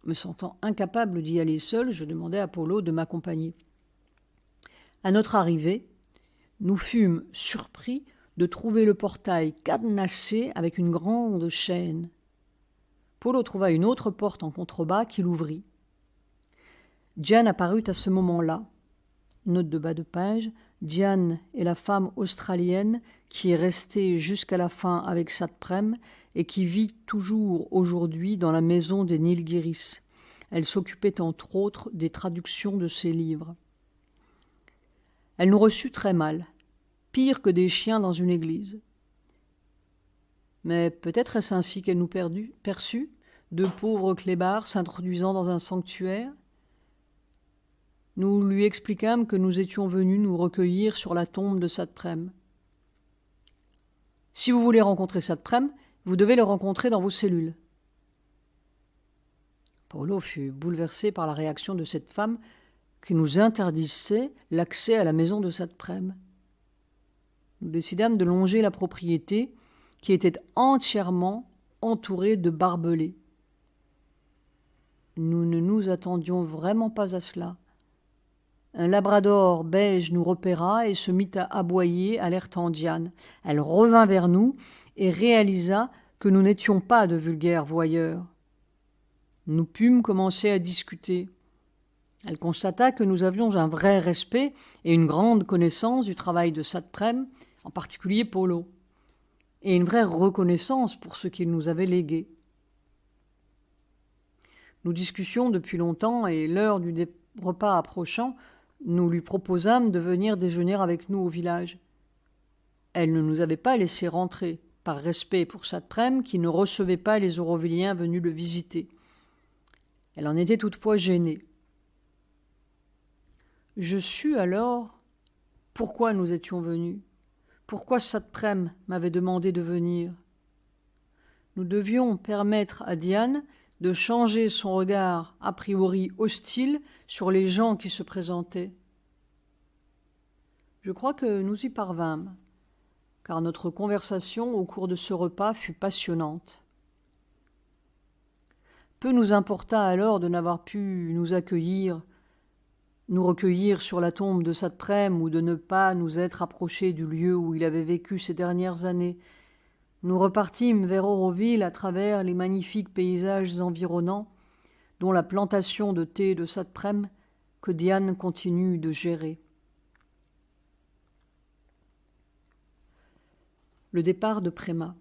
Me sentant incapable d'y aller seul, je demandai à Polo de m'accompagner. À notre arrivée, nous fûmes surpris de trouver le portail cadenassé avec une grande chaîne. Polo trouva une autre porte en contrebas qu'il ouvrit. Diane apparut à ce moment-là. Note de bas de page, Diane est la femme australienne qui est restée jusqu'à la fin avec Satprem et qui vit toujours aujourd'hui dans la maison des Nilgiris. Elle s'occupait entre autres des traductions de ses livres. Elle nous reçut très mal, pire que des chiens dans une église. Mais peut-être est-ce ainsi qu'elle nous perçut, deux pauvres clébards s'introduisant dans un sanctuaire. Nous lui expliquâmes que nous étions venus nous recueillir sur la tombe de Satprem. « Si vous voulez rencontrer Satprem, vous devez le rencontrer dans vos cellules. » Polo fut bouleversé par la réaction de cette femme qui nous interdisait l'accès à la maison de Satprem. Nous décidâmes de longer la propriété qui était entièrement entourée de barbelés. Nous ne nous attendions vraiment pas à cela. Un labrador beige nous repéra et se mit à aboyer, alertant Diane. Elle revint vers nous et réalisa que nous n'étions pas de vulgaires voyeurs. Nous pûmes commencer à discuter. Elle constata que nous avions un vrai respect et une grande connaissance du travail de Satprem, en particulier Polo, et une vraie reconnaissance pour ce qu'il nous avait légué. Nous discutions depuis longtemps et l'heure du repas approchant, nous lui proposâmes de venir déjeuner avec nous au village. Elle ne nous avait pas laissé rentrer, par respect pour Satprem qui ne recevait pas les Aurovilliens venus le visiter. Elle en était toutefois gênée. Je sus alors pourquoi nous étions venus, pourquoi Satprem m'avait demandé de venir. Nous devions permettre à Diane de changer son regard a priori hostile sur les gens qui se présentaient. Je crois que nous y parvînmes, car notre conversation au cours de ce repas fut passionnante. Peu nous importa alors de n'avoir pu nous recueillir sur la tombe de Satprem ou de ne pas nous être approchés du lieu où il avait vécu ces dernières années. Nous repartîmes vers Auroville à travers les magnifiques paysages environnants, dont la plantation de thé de Satprem que Diane continue de gérer. Le départ de Préma.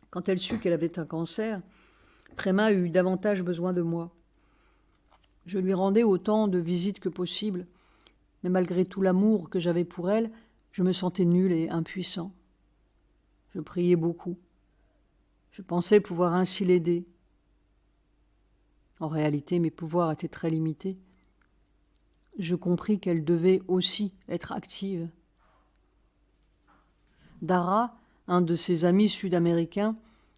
Quand elle sut qu'elle avait un cancer, Préma eut davantage besoin de moi. Je lui rendais autant de visites que possible, mais malgré tout l'amour que j'avais pour elle, je me sentais nul et impuissant. Je priais beaucoup. Je pensais pouvoir ainsi l'aider. En réalité, mes pouvoirs étaient très limités. Je compris qu'elle devait aussi être active. Dara, un de ses amis sud-américains,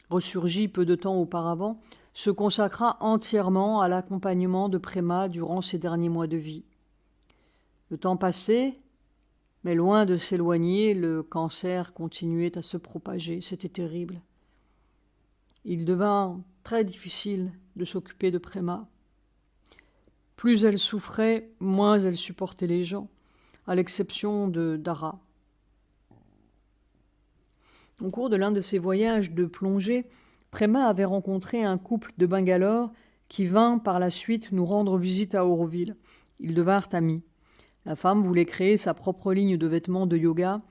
ressurgi peu de temps auparavant, se consacra entièrement à l'accompagnement de Préma durant ses derniers mois de vie. Le temps passait, mais loin de s'éloigner, le cancer continuait à se propager. C'était terrible. Il devint très difficile de s'occuper de Préma. Plus elle souffrait, moins elle supportait les gens, à l'exception de Dara. Au cours de l'un de ses voyages de plongée, Préma avait rencontré un couple de Bangalore qui vint par la suite nous rendre visite à Auroville. Ils devinrent amis. La femme voulait créer sa propre ligne de vêtements de yoga.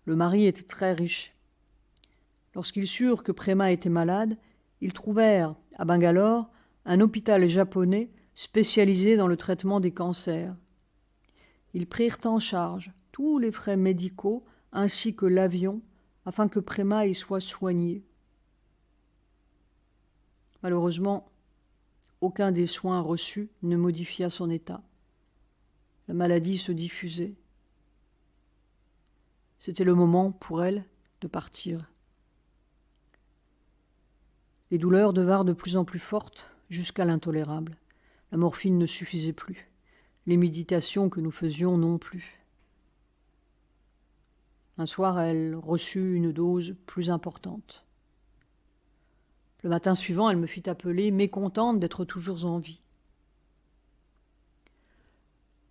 Le mari était très riche. Lorsqu'ils surent que Préma était malade, ils trouvèrent à Bangalore un hôpital japonais spécialisé dans le traitement des cancers. Ils prirent en charge tous les frais médicaux ainsi que l'avion afin que Préma y soit soignée. Malheureusement, aucun des soins reçus ne modifia son état. La maladie se diffusait. C'était le moment pour elle de partir. Les douleurs devinrent de plus en plus fortes jusqu'à l'intolérable. La morphine ne suffisait plus. Les méditations que nous faisions non plus. Un soir, elle reçut une dose plus importante. Le matin suivant, elle me fit appeler, mécontente d'être toujours en vie.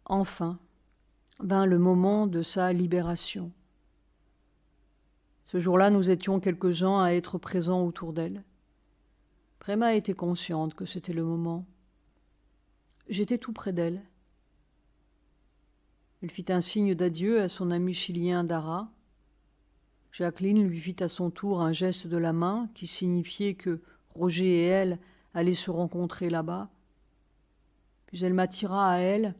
Enfin, vint le moment de sa libération. Ce jour-là, nous étions quelques-uns à être présents autour d'elle. Préma était consciente que c'était le moment. J'étais tout près d'elle. Elle fit un signe d'adieu à son ami chilien Dara. Jacqueline lui fit à son tour un geste de la main qui signifiait que Roger et elle allaient se rencontrer là-bas. Puis elle m'attira à elle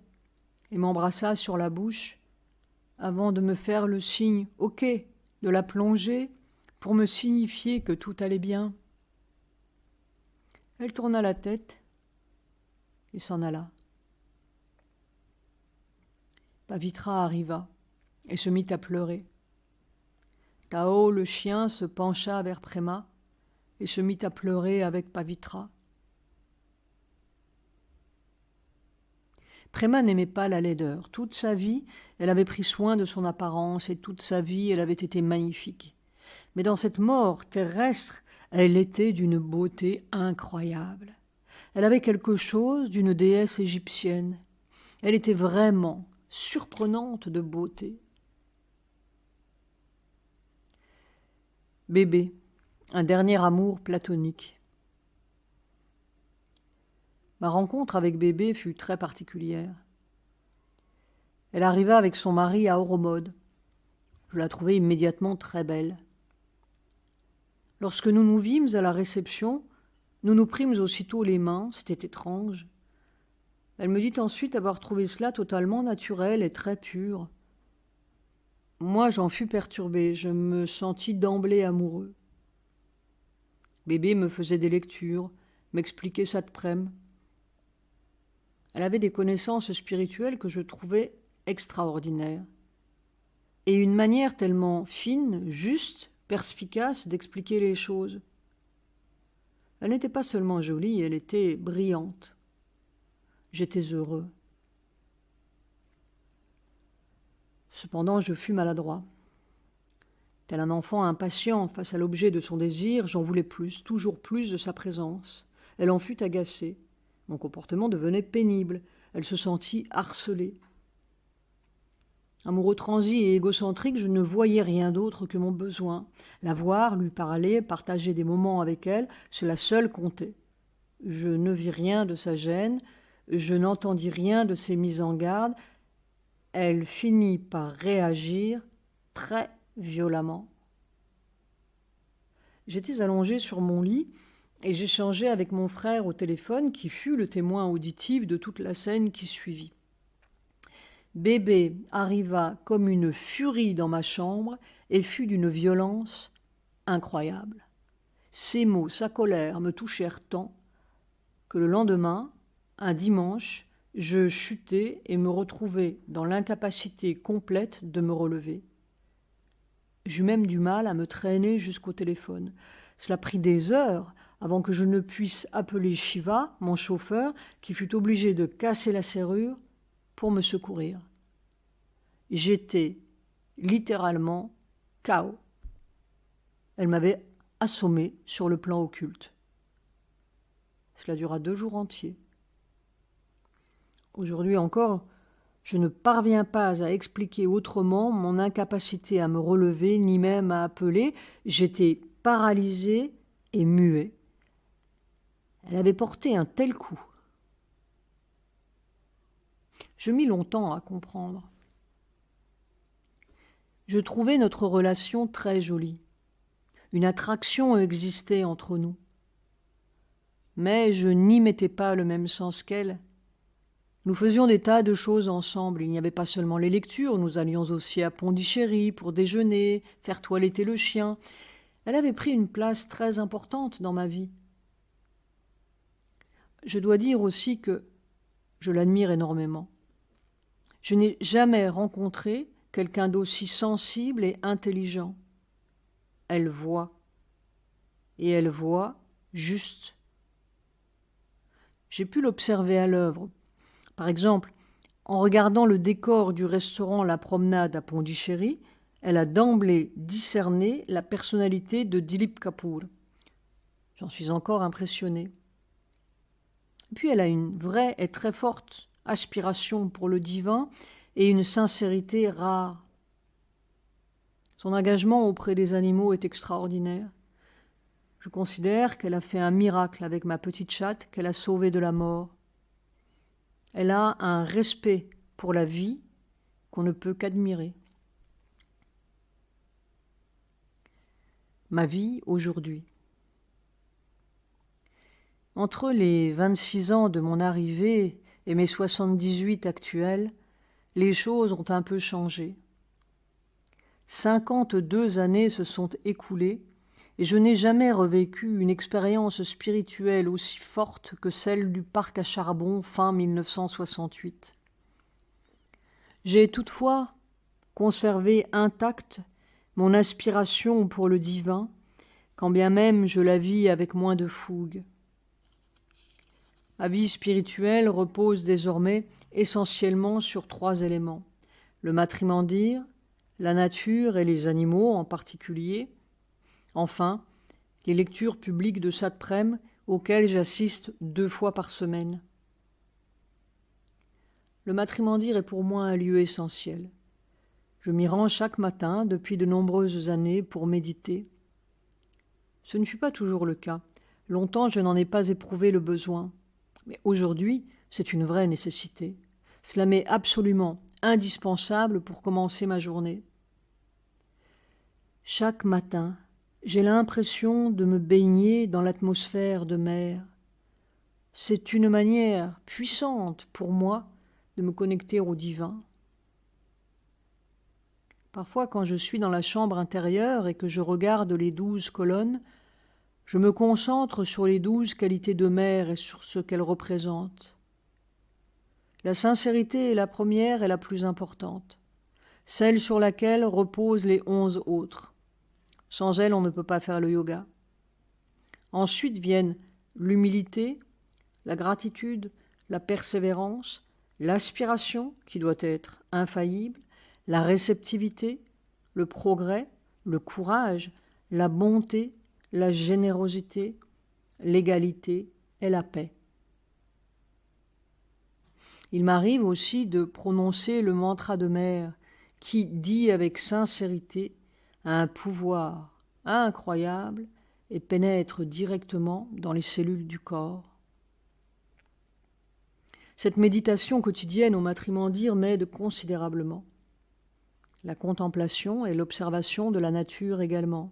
et m'embrassa sur la bouche avant de me faire le signe « OK » de la plongée pour me signifier que tout allait bien. Elle tourna la tête et s'en alla. Pavitra arriva et se mit à pleurer. Tao, le chien, se pencha vers Préma et se mit à pleurer avec Pavitra. Préma n'aimait pas la laideur. Toute sa vie, elle avait pris soin de son apparence et toute sa vie, elle avait été magnifique. Mais dans cette mort terrestre, elle était d'une beauté incroyable. Elle avait quelque chose d'une déesse égyptienne. Elle était vraiment surprenante de beauté. Bébé, un dernier amour platonique. Ma rencontre avec Bébé fut très particulière. Elle arriva avec son mari à Oromode. Je la trouvai immédiatement très belle. Lorsque nous nous vîmes à la réception, nous nous prîmes aussitôt les mains, c'était étrange. Elle me dit ensuite avoir trouvé cela totalement naturel et très pur. Moi, j'en fus perturbé, je me sentis d'emblée amoureux. Bébé me faisait des lectures, m'expliquait Satprem. Elle avait des connaissances spirituelles que je trouvais extraordinaires. Et une manière tellement fine, juste, perspicace d'expliquer les choses. Elle n'était pas seulement jolie, elle était brillante. J'étais heureux. Cependant, je fus maladroit. Tel un enfant impatient face à l'objet de son désir, j'en voulais plus, toujours plus de sa présence. Elle en fut agacée. Mon comportement devenait pénible. Elle se sentit harcelée. Amoureux transi et égocentrique, je ne voyais rien d'autre que mon besoin. La voir, lui parler, partager des moments avec elle, cela seul comptait. Je ne vis rien de sa gêne, je n'entendis rien de ses mises en garde. Elle finit par réagir très violemment. J'étais allongée sur mon lit et j'échangeais avec mon frère au téléphone qui fut le témoin auditif de toute la scène qui suivit. Bébé arriva comme une furie dans ma chambre et fut d'une violence incroyable. Ses mots, sa colère me touchèrent tant que le lendemain, un dimanche, je chutai et me retrouvai dans l'incapacité complète de me relever. J'eus même du mal à me traîner jusqu'au téléphone. Cela prit des heures avant que je ne puisse appeler Shiva, mon chauffeur, qui fut obligé de casser la serrure pour me secourir. J'étais littéralement KO. Elle m'avait assommé sur le plan occulte. Cela dura 2 jours entiers. Aujourd'hui encore, je ne parviens pas à expliquer autrement mon incapacité à me relever, ni même à appeler. J'étais paralysé et muet. Elle avait porté un tel coup. Je mis longtemps à comprendre. Je trouvais notre relation très jolie. Une attraction existait entre nous. Mais je n'y mettais pas le même sens qu'elle. Nous faisions des tas de choses ensemble. Il n'y avait pas seulement les lectures, nous allions aussi à Pondichéry pour déjeuner, faire toiletter le chien. Elle avait pris une place très importante dans ma vie. Je dois dire aussi que je l'admire énormément. Je n'ai jamais rencontré quelqu'un d'aussi sensible et intelligent. Elle voit. Et elle voit juste. J'ai pu l'observer à l'œuvre. Par exemple, en regardant le décor du restaurant La Promenade à Pondichéry, elle a d'emblée discerné la personnalité de Dilip Kapoor. J'en suis encore impressionné. Puis elle a une vraie et très forte aspiration pour le divin et une sincérité rare. Son engagement auprès des animaux est extraordinaire. Je considère qu'elle a fait un miracle avec ma petite chatte qu'elle a sauvée de la mort. Elle a un respect pour la vie qu'on ne peut qu'admirer. Ma vie aujourd'hui. Entre les 26 ans de mon arrivée et mes 78 actuels, les choses ont un peu changé. 52 années se sont écoulées et je n'ai jamais revécu une expérience spirituelle aussi forte que celle du parc à charbon fin 1968. J'ai toutefois conservé intacte mon aspiration pour le divin, quand bien même je la vis avec moins de fougue. Ma vie spirituelle repose désormais essentiellement sur 3 éléments: le matrimandire, la nature et les animaux en particulier. Enfin, les lectures publiques de Satprem auxquelles j'assiste 2 fois par semaine. Le matrimandire est pour moi un lieu essentiel. Je m'y rends chaque matin depuis de nombreuses années pour méditer. Ce ne fut pas toujours le cas. Longtemps, je n'en ai pas éprouvé le besoin. Mais aujourd'hui, c'est une vraie nécessité. Cela m'est absolument indispensable pour commencer ma journée. Chaque matin, j'ai l'impression de me baigner dans l'atmosphère de mer. C'est une manière puissante pour moi de me connecter au divin. Parfois, quand je suis dans la chambre intérieure et que je regarde les 12 colonnes, je me concentre sur les 12 qualités de mer et sur ce qu'elles représentent. La sincérité est la première et la plus importante, celle sur laquelle reposent les 11 autres. Sans elle, on ne peut pas faire le yoga. Ensuite viennent l'humilité, la gratitude, la persévérance, l'aspiration, qui doit être infaillible, la réceptivité, le progrès, le courage, la bonté, la générosité, l'égalité et la paix. Il m'arrive aussi de prononcer le mantra de mer qui dit avec sincérité a un pouvoir incroyable et pénètre directement dans les cellules du corps. Cette méditation quotidienne au matrimandire m'aide considérablement. La contemplation et l'observation de la nature également.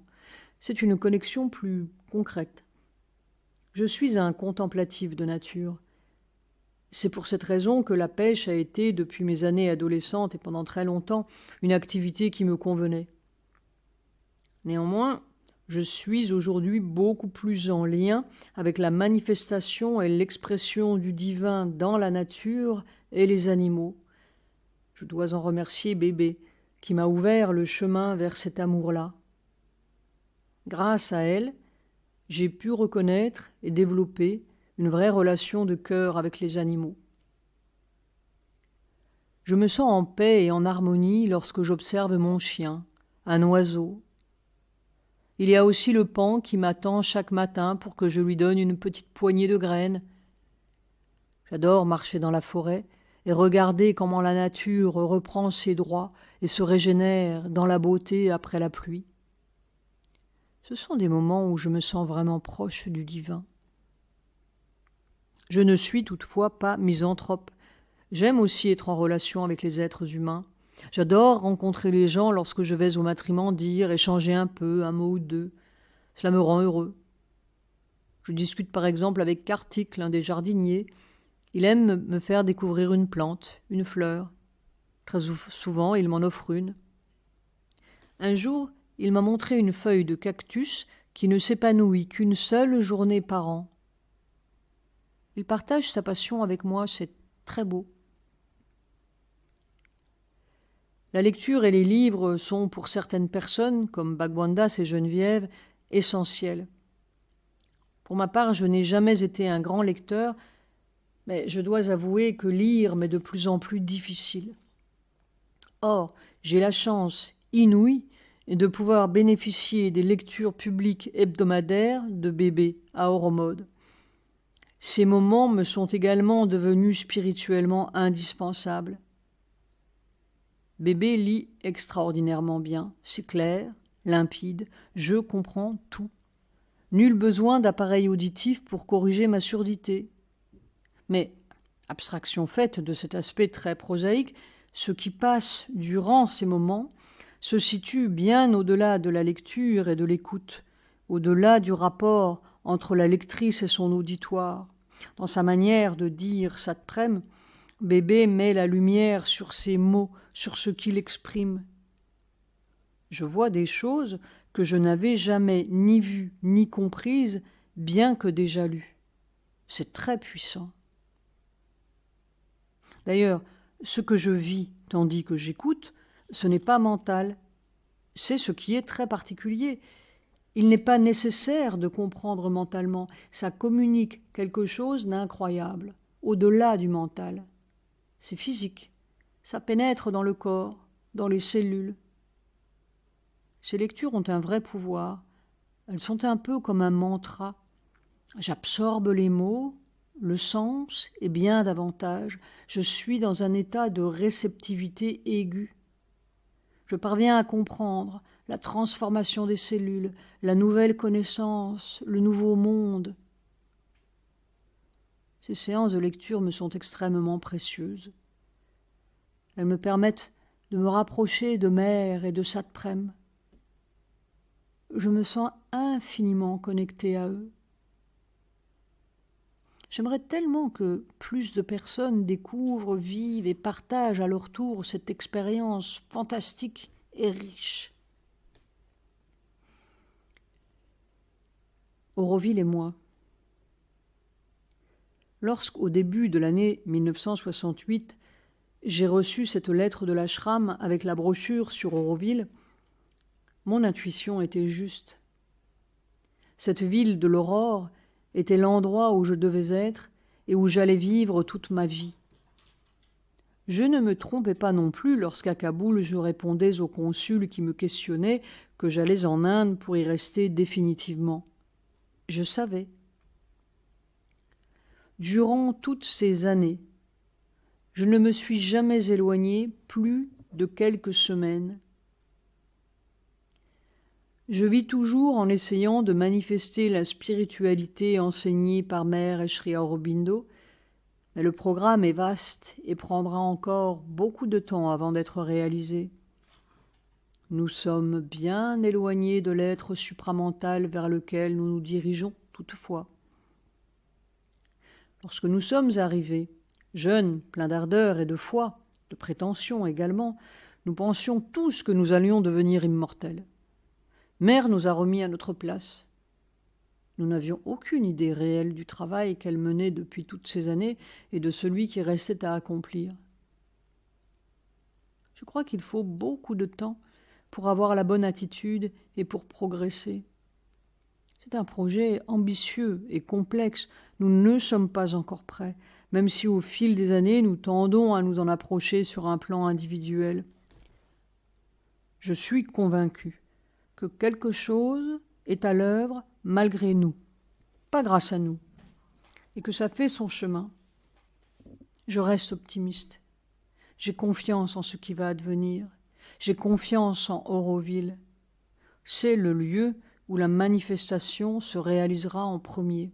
C'est une connexion plus concrète. Je suis un contemplatif de nature. C'est pour cette raison que la pêche a été, depuis mes années adolescentes et pendant très longtemps, une activité qui me convenait. Néanmoins, je suis aujourd'hui beaucoup plus en lien avec la manifestation et l'expression du divin dans la nature et les animaux. Je dois en remercier Bébé, qui m'a ouvert le chemin vers cet amour-là. Grâce à elle, j'ai pu reconnaître et développer une vraie relation de cœur avec les animaux. Je me sens en paix et en harmonie lorsque j'observe mon chien, un oiseau. Il y a aussi le paon qui m'attend chaque matin pour que je lui donne une petite poignée de graines. J'adore marcher dans la forêt et regarder comment la nature reprend ses droits et se régénère dans la beauté après la pluie. Ce sont des moments où je me sens vraiment proche du divin. Je ne suis toutefois pas misanthrope. J'aime aussi être en relation avec les êtres humains. J'adore rencontrer les gens lorsque je vais au matriment dire, échanger un peu, un mot ou deux. Cela me rend heureux. Je discute par exemple avec Kartik, l'un des jardiniers. Il aime me faire découvrir une plante, une fleur. Très souvent, il m'en offre une. Un jour, il m'a montré une feuille de cactus qui ne s'épanouit qu'une seule journée par an. Il partage sa passion avec moi, c'est très beau. La lecture et les livres sont pour certaines personnes, comme Bhagwandas et Geneviève, essentiels. Pour ma part, je n'ai jamais été un grand lecteur, mais je dois avouer que lire m'est de plus en plus difficile. Or, j'ai la chance inouïe de pouvoir bénéficier des lectures publiques hebdomadaires de Bébé à Oromode. Ces moments me sont également devenus spirituellement indispensables. Bébé lit extraordinairement bien, c'est clair, limpide, je comprends tout. Nul besoin d'appareil auditif pour corriger ma surdité. Mais, abstraction faite de cet aspect très prosaïque, ce qui passe durant ces moments se situe bien au-delà de la lecture et de l'écoute, au-delà du rapport entre la lectrice et son auditoire. Dans sa manière de dire Satprem, Bébé met la lumière sur ses mots, sur ce qu'il exprime. Je vois des choses que je n'avais jamais ni vues ni comprises, bien que déjà lues. C'est très puissant. D'ailleurs, ce que je vis tandis que j'écoute, ce n'est pas mental. C'est ce qui est très particulier. Il n'est pas nécessaire de comprendre mentalement. Ça communique quelque chose d'incroyable, au-delà du mental. C'est physique. Ça pénètre dans le corps, dans les cellules. Ces lectures ont un vrai pouvoir. Elles sont un peu comme un mantra. J'absorbe les mots, le sens et bien davantage. Je suis dans un état de réceptivité aiguë. Je parviens à comprendre la transformation des cellules, la nouvelle connaissance, le nouveau monde. Ces séances de lecture me sont extrêmement précieuses. Elles me permettent de me rapprocher de Mère et de Satprem. Je me sens infiniment connectée à eux. J'aimerais tellement que plus de personnes découvrent, vivent et partagent à leur tour cette expérience fantastique et riche. Auroville et moi. Lorsqu'au début de l'année 1968, j'ai reçu cette lettre de l'ashram avec la brochure sur Auroville, mon intuition était juste. Cette ville de l'aurore était l'endroit où je devais être et où j'allais vivre toute ma vie. Je ne me trompais pas non plus lorsqu'à Kaboul je répondais au consul qui me questionnait que j'allais en Inde pour y rester définitivement. Je savais. Durant toutes ces années, je ne me suis jamais éloignée plus de quelques semaines. Je vis toujours en essayant de manifester la spiritualité enseignée par Mère et Sri Aurobindo, mais le programme est vaste et prendra encore beaucoup de temps avant d'être réalisé. Nous sommes bien éloignés de l'être supramental vers lequel nous nous dirigeons toutefois. Lorsque nous sommes arrivés, jeunes, pleins d'ardeur et de foi, de prétention également, nous pensions tous que nous allions devenir immortels. Mère nous a remis à notre place. Nous n'avions aucune idée réelle du travail qu'elle menait depuis toutes ces années et de celui qui restait à accomplir. Je crois qu'il faut beaucoup de temps pour avoir la bonne attitude et pour progresser. C'est un projet ambitieux et complexe. Nous ne sommes pas encore prêts, même si au fil des années, nous tendons à nous en approcher sur un plan individuel. Je suis convaincu que quelque chose est à l'œuvre malgré nous, pas grâce à nous, et que ça fait son chemin. Je reste optimiste. J'ai confiance en ce qui va advenir. J'ai confiance en Auroville. C'est le lieu où la manifestation se réalisera en premier.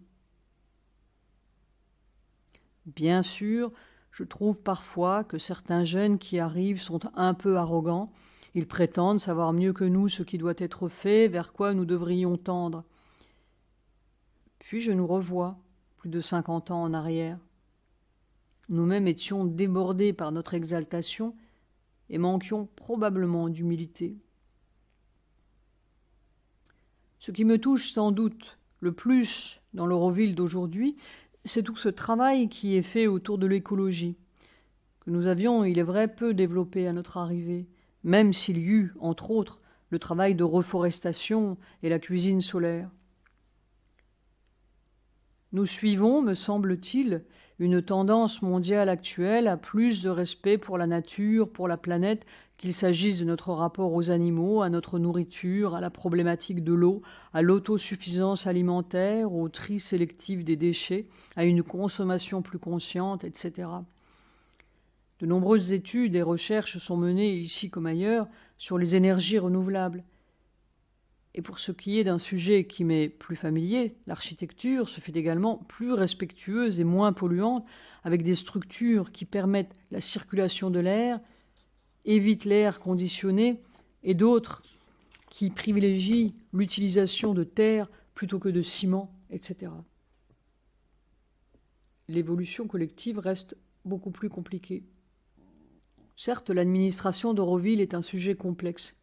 Bien sûr, je trouve parfois que certains jeunes qui arrivent sont un peu arrogants. Ils prétendent savoir mieux que nous ce qui doit être fait, vers quoi nous devrions tendre. Puis je nous revois, plus de 50 ans en arrière. Nous-mêmes étions débordés par notre exaltation et manquions probablement d'humilité. Ce qui me touche sans doute le plus dans l'Auroville d'aujourd'hui, c'est tout ce travail qui est fait autour de l'écologie, que nous avions, il est vrai, peu développé à notre arrivée, même s'il y eut, entre autres, le travail de reforestation et la cuisine solaire. Nous suivons, me semble-t-il, une tendance mondiale actuelle à plus de respect pour la nature, pour la planète, qu'il s'agisse de notre rapport aux animaux, à notre nourriture, à la problématique de l'eau, à l'autosuffisance alimentaire, au tri sélectif des déchets, à une consommation plus consciente, etc. De nombreuses études et recherches sont menées, ici comme ailleurs, sur les énergies renouvelables. Et pour ce qui est d'un sujet qui m'est plus familier, l'architecture se fait également plus respectueuse et moins polluante, avec des structures qui permettent la circulation de l'air, évitent l'air conditionné, et d'autres qui privilégient l'utilisation de terre plutôt que de ciment, etc. L'évolution collective reste beaucoup plus compliquée. Certes, l'administration d'Auroville est un sujet complexe.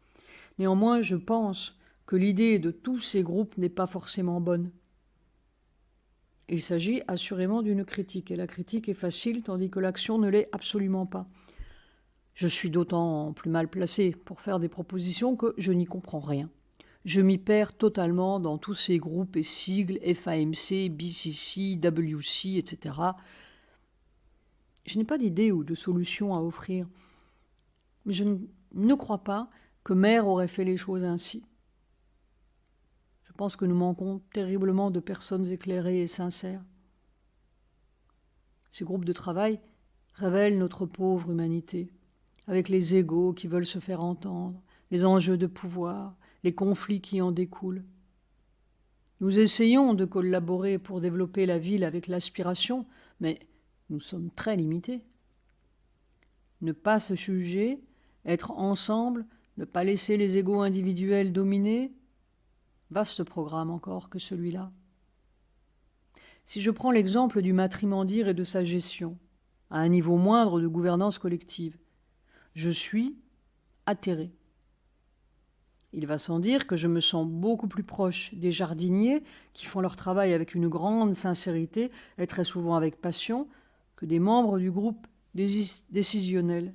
Néanmoins, je pense que l'idée de tous ces groupes n'est pas forcément bonne. Il s'agit assurément d'une critique, et la critique est facile, tandis que l'action ne l'est absolument pas. Je suis d'autant plus mal placé pour faire des propositions que je n'y comprends rien. Je m'y perds totalement dans tous ces groupes et sigles, FAMC, BCC, WC, etc. Je n'ai pas d'idée ou de solution à offrir, mais je ne crois pas que Mère aurait fait les choses ainsi. Je pense que nous manquons terriblement de personnes éclairées et sincères. Ces groupes de travail révèlent notre pauvre humanité, avec les égos qui veulent se faire entendre, les enjeux de pouvoir, les conflits qui en découlent. Nous essayons de collaborer pour développer la ville avec l'aspiration, mais nous sommes très limités. Ne pas se juger, être ensemble, ne pas laisser les égos individuels dominer, vaste programme encore que celui-là. Si je prends l'exemple du matrimondir et de sa gestion, à un niveau moindre de gouvernance collective, je suis atterré. Il va sans dire que je me sens beaucoup plus proche des jardiniers qui font leur travail avec une grande sincérité et très souvent avec passion que des membres du groupe décisionnel.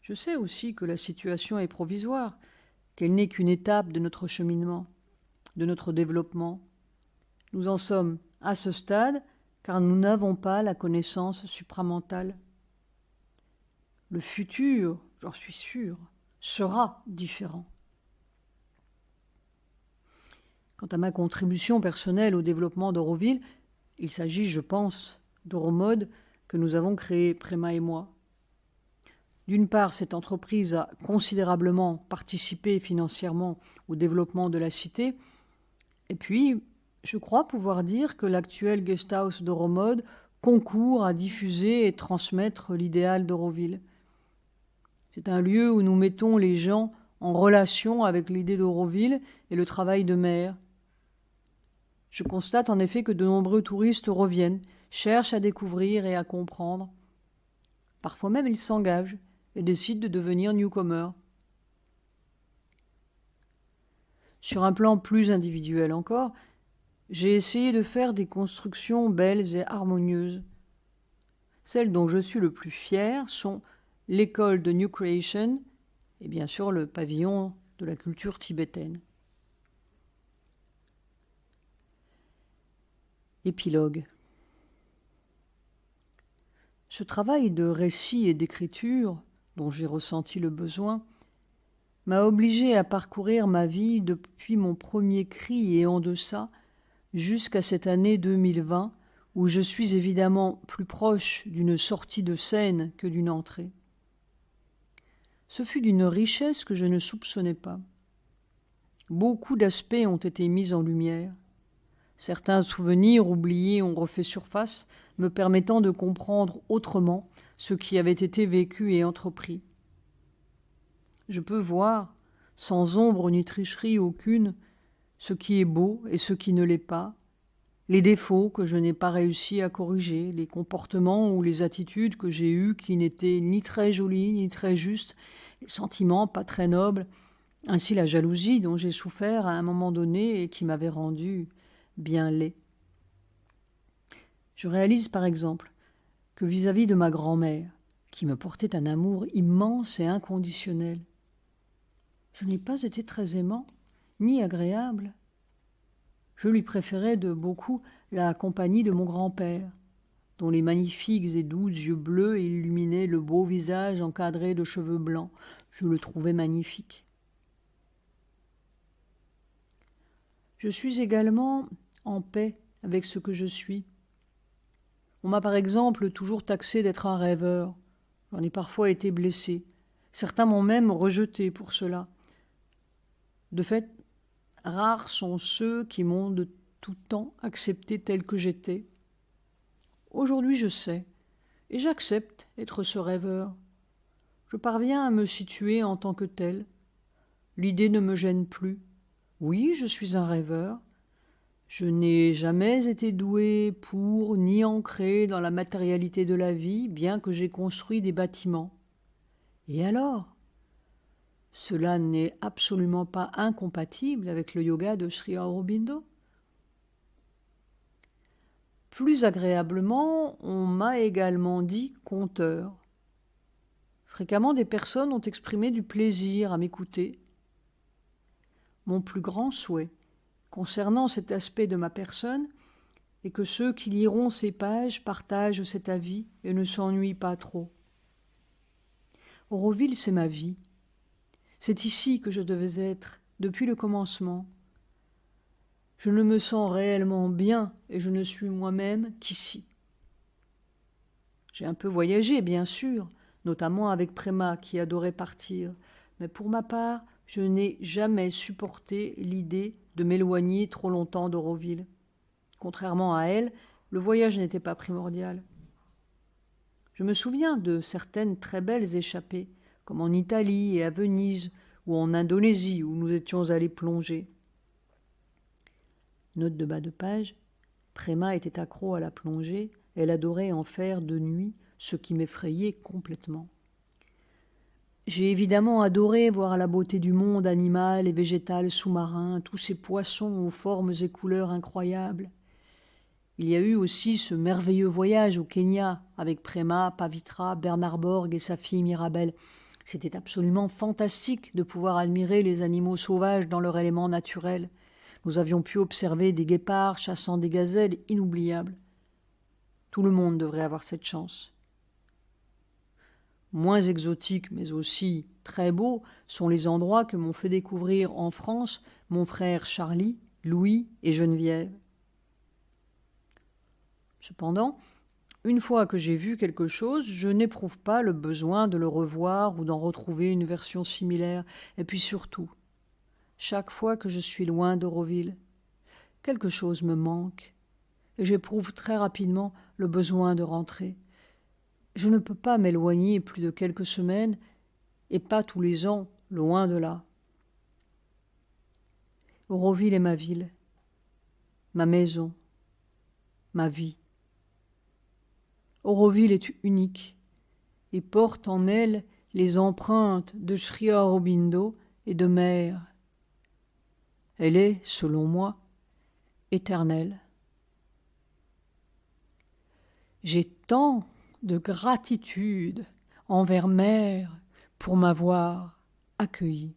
Je sais aussi que la situation est provisoire, qu'elle n'est qu'une étape de notre cheminement, de notre développement. Nous en sommes à ce stade car nous n'avons pas la connaissance supramentale. Le futur, j'en suis sûr, sera différent. Quant à ma contribution personnelle au développement d'Auroville, il s'agit, je pense, d'Euromode que nous avons créé, Préma et moi. D'une part, cette entreprise a considérablement participé financièrement au développement de la cité. Et puis, je crois pouvoir dire que l'actuel guesthouse d'Euromode concourt à diffuser et transmettre l'idéal d'Auroville. C'est un lieu où nous mettons les gens en relation avec l'idée d'Auroville et le travail de Mère. Je constate en effet que de nombreux touristes reviennent, cherchent à découvrir et à comprendre. Parfois même ils s'engagent et décident de devenir newcomers. Sur un plan plus individuel encore, j'ai essayé de faire des constructions belles et harmonieuses. Celles dont je suis le plus fier sont l'école de New Creation et bien sûr le pavillon de la culture tibétaine. Épilogue. Ce travail de récit et d'écriture, dont j'ai ressenti le besoin, m'a obligé à parcourir ma vie depuis mon premier cri et en deçà jusqu'à cette année 2020 où je suis évidemment plus proche d'une sortie de scène que d'une entrée. Ce fut d'une richesse que je ne soupçonnais pas. Beaucoup d'aspects ont été mis en lumière. Certains souvenirs oubliés ont refait surface, me permettant de comprendre autrement ce qui avait été vécu et entrepris. Je peux voir, sans ombre ni tricherie aucune, ce qui est beau et ce qui ne l'est pas, les défauts que je n'ai pas réussi à corriger, les comportements ou les attitudes que j'ai eus qui n'étaient ni très jolis ni très justes, les sentiments pas très nobles, ainsi la jalousie dont j'ai souffert à un moment donné et qui m'avait rendu bien laid. Je réalise par exemple que vis-à-vis de ma grand-mère, qui me portait un amour immense et inconditionnel, je n'ai pas été très aimant, ni agréable. Je lui préférais de beaucoup la compagnie de mon grand-père, dont les magnifiques et doux yeux bleus illuminaient le beau visage encadré de cheveux blancs. Je le trouvais magnifique. Je suis également en paix avec ce que je suis. On m'a par exemple toujours taxé d'être un rêveur. J'en ai parfois été blessé. Certains m'ont même rejeté pour cela. De fait, rares sont ceux qui m'ont de tout temps accepté tel que j'étais. Aujourd'hui, je sais, et j'accepte être ce rêveur. Je parviens à me situer en tant que tel. L'idée ne me gêne plus. Oui, je suis un rêveur. Je n'ai jamais été doué pour ni ancré dans la matérialité de la vie, bien que j'ai construit des bâtiments. Et alors ? Cela n'est absolument pas incompatible avec le yoga de Sri Aurobindo. Plus agréablement, on m'a également dit conteur. Fréquemment, des personnes ont exprimé du plaisir à m'écouter. Mon plus grand souhait concernant cet aspect de ma personne est que ceux qui liront ces pages partagent cet avis et ne s'ennuient pas trop. Auroville, c'est ma vie. C'est ici que je devais être, depuis le commencement. Je ne me sens réellement bien et je ne suis moi-même qu'ici. J'ai un peu voyagé, bien sûr, notamment avec Préma qui adorait partir, mais pour ma part, je n'ai jamais supporté l'idée de m'éloigner trop longtemps d'Auroville. Contrairement à elle, le voyage n'était pas primordial. Je me souviens de certaines très belles échappées, comme en Italie et à Venise, ou en Indonésie, où nous étions allés plonger. Note de bas de page, Préma était accro à la plongée, elle adorait en faire de nuit, ce qui m'effrayait complètement. J'ai évidemment adoré voir la beauté du monde animal et végétal sous-marin, tous ces poissons aux formes et couleurs incroyables. Il y a eu aussi ce merveilleux voyage au Kenya avec Préma, Pavitra, Bernard Borg et sa fille Mirabelle. C'était absolument fantastique de pouvoir admirer les animaux sauvages dans leur élément naturel. Nous avions pu observer des guépards chassant des gazelles inoubliables. Tout le monde devrait avoir cette chance. Moins exotiques, mais aussi très beaux, sont les endroits que m'ont fait découvrir en France mon frère Charlie, Louis et Geneviève. Cependant, une fois que j'ai vu quelque chose, je n'éprouve pas le besoin de le revoir ou d'en retrouver une version similaire. Et puis surtout, chaque fois que je suis loin d'Auroville, quelque chose me manque et j'éprouve très rapidement le besoin de rentrer. Je ne peux pas m'éloigner plus de quelques semaines et pas tous les ans, loin de là. Auroville est ma ville. ma maison, ma vie. Auroville est unique et porte en elle les empreintes de Sri Aurobindo et de mère. Elle est, selon moi, éternelle. J'ai tant de gratitude envers mère pour m'avoir accueilli.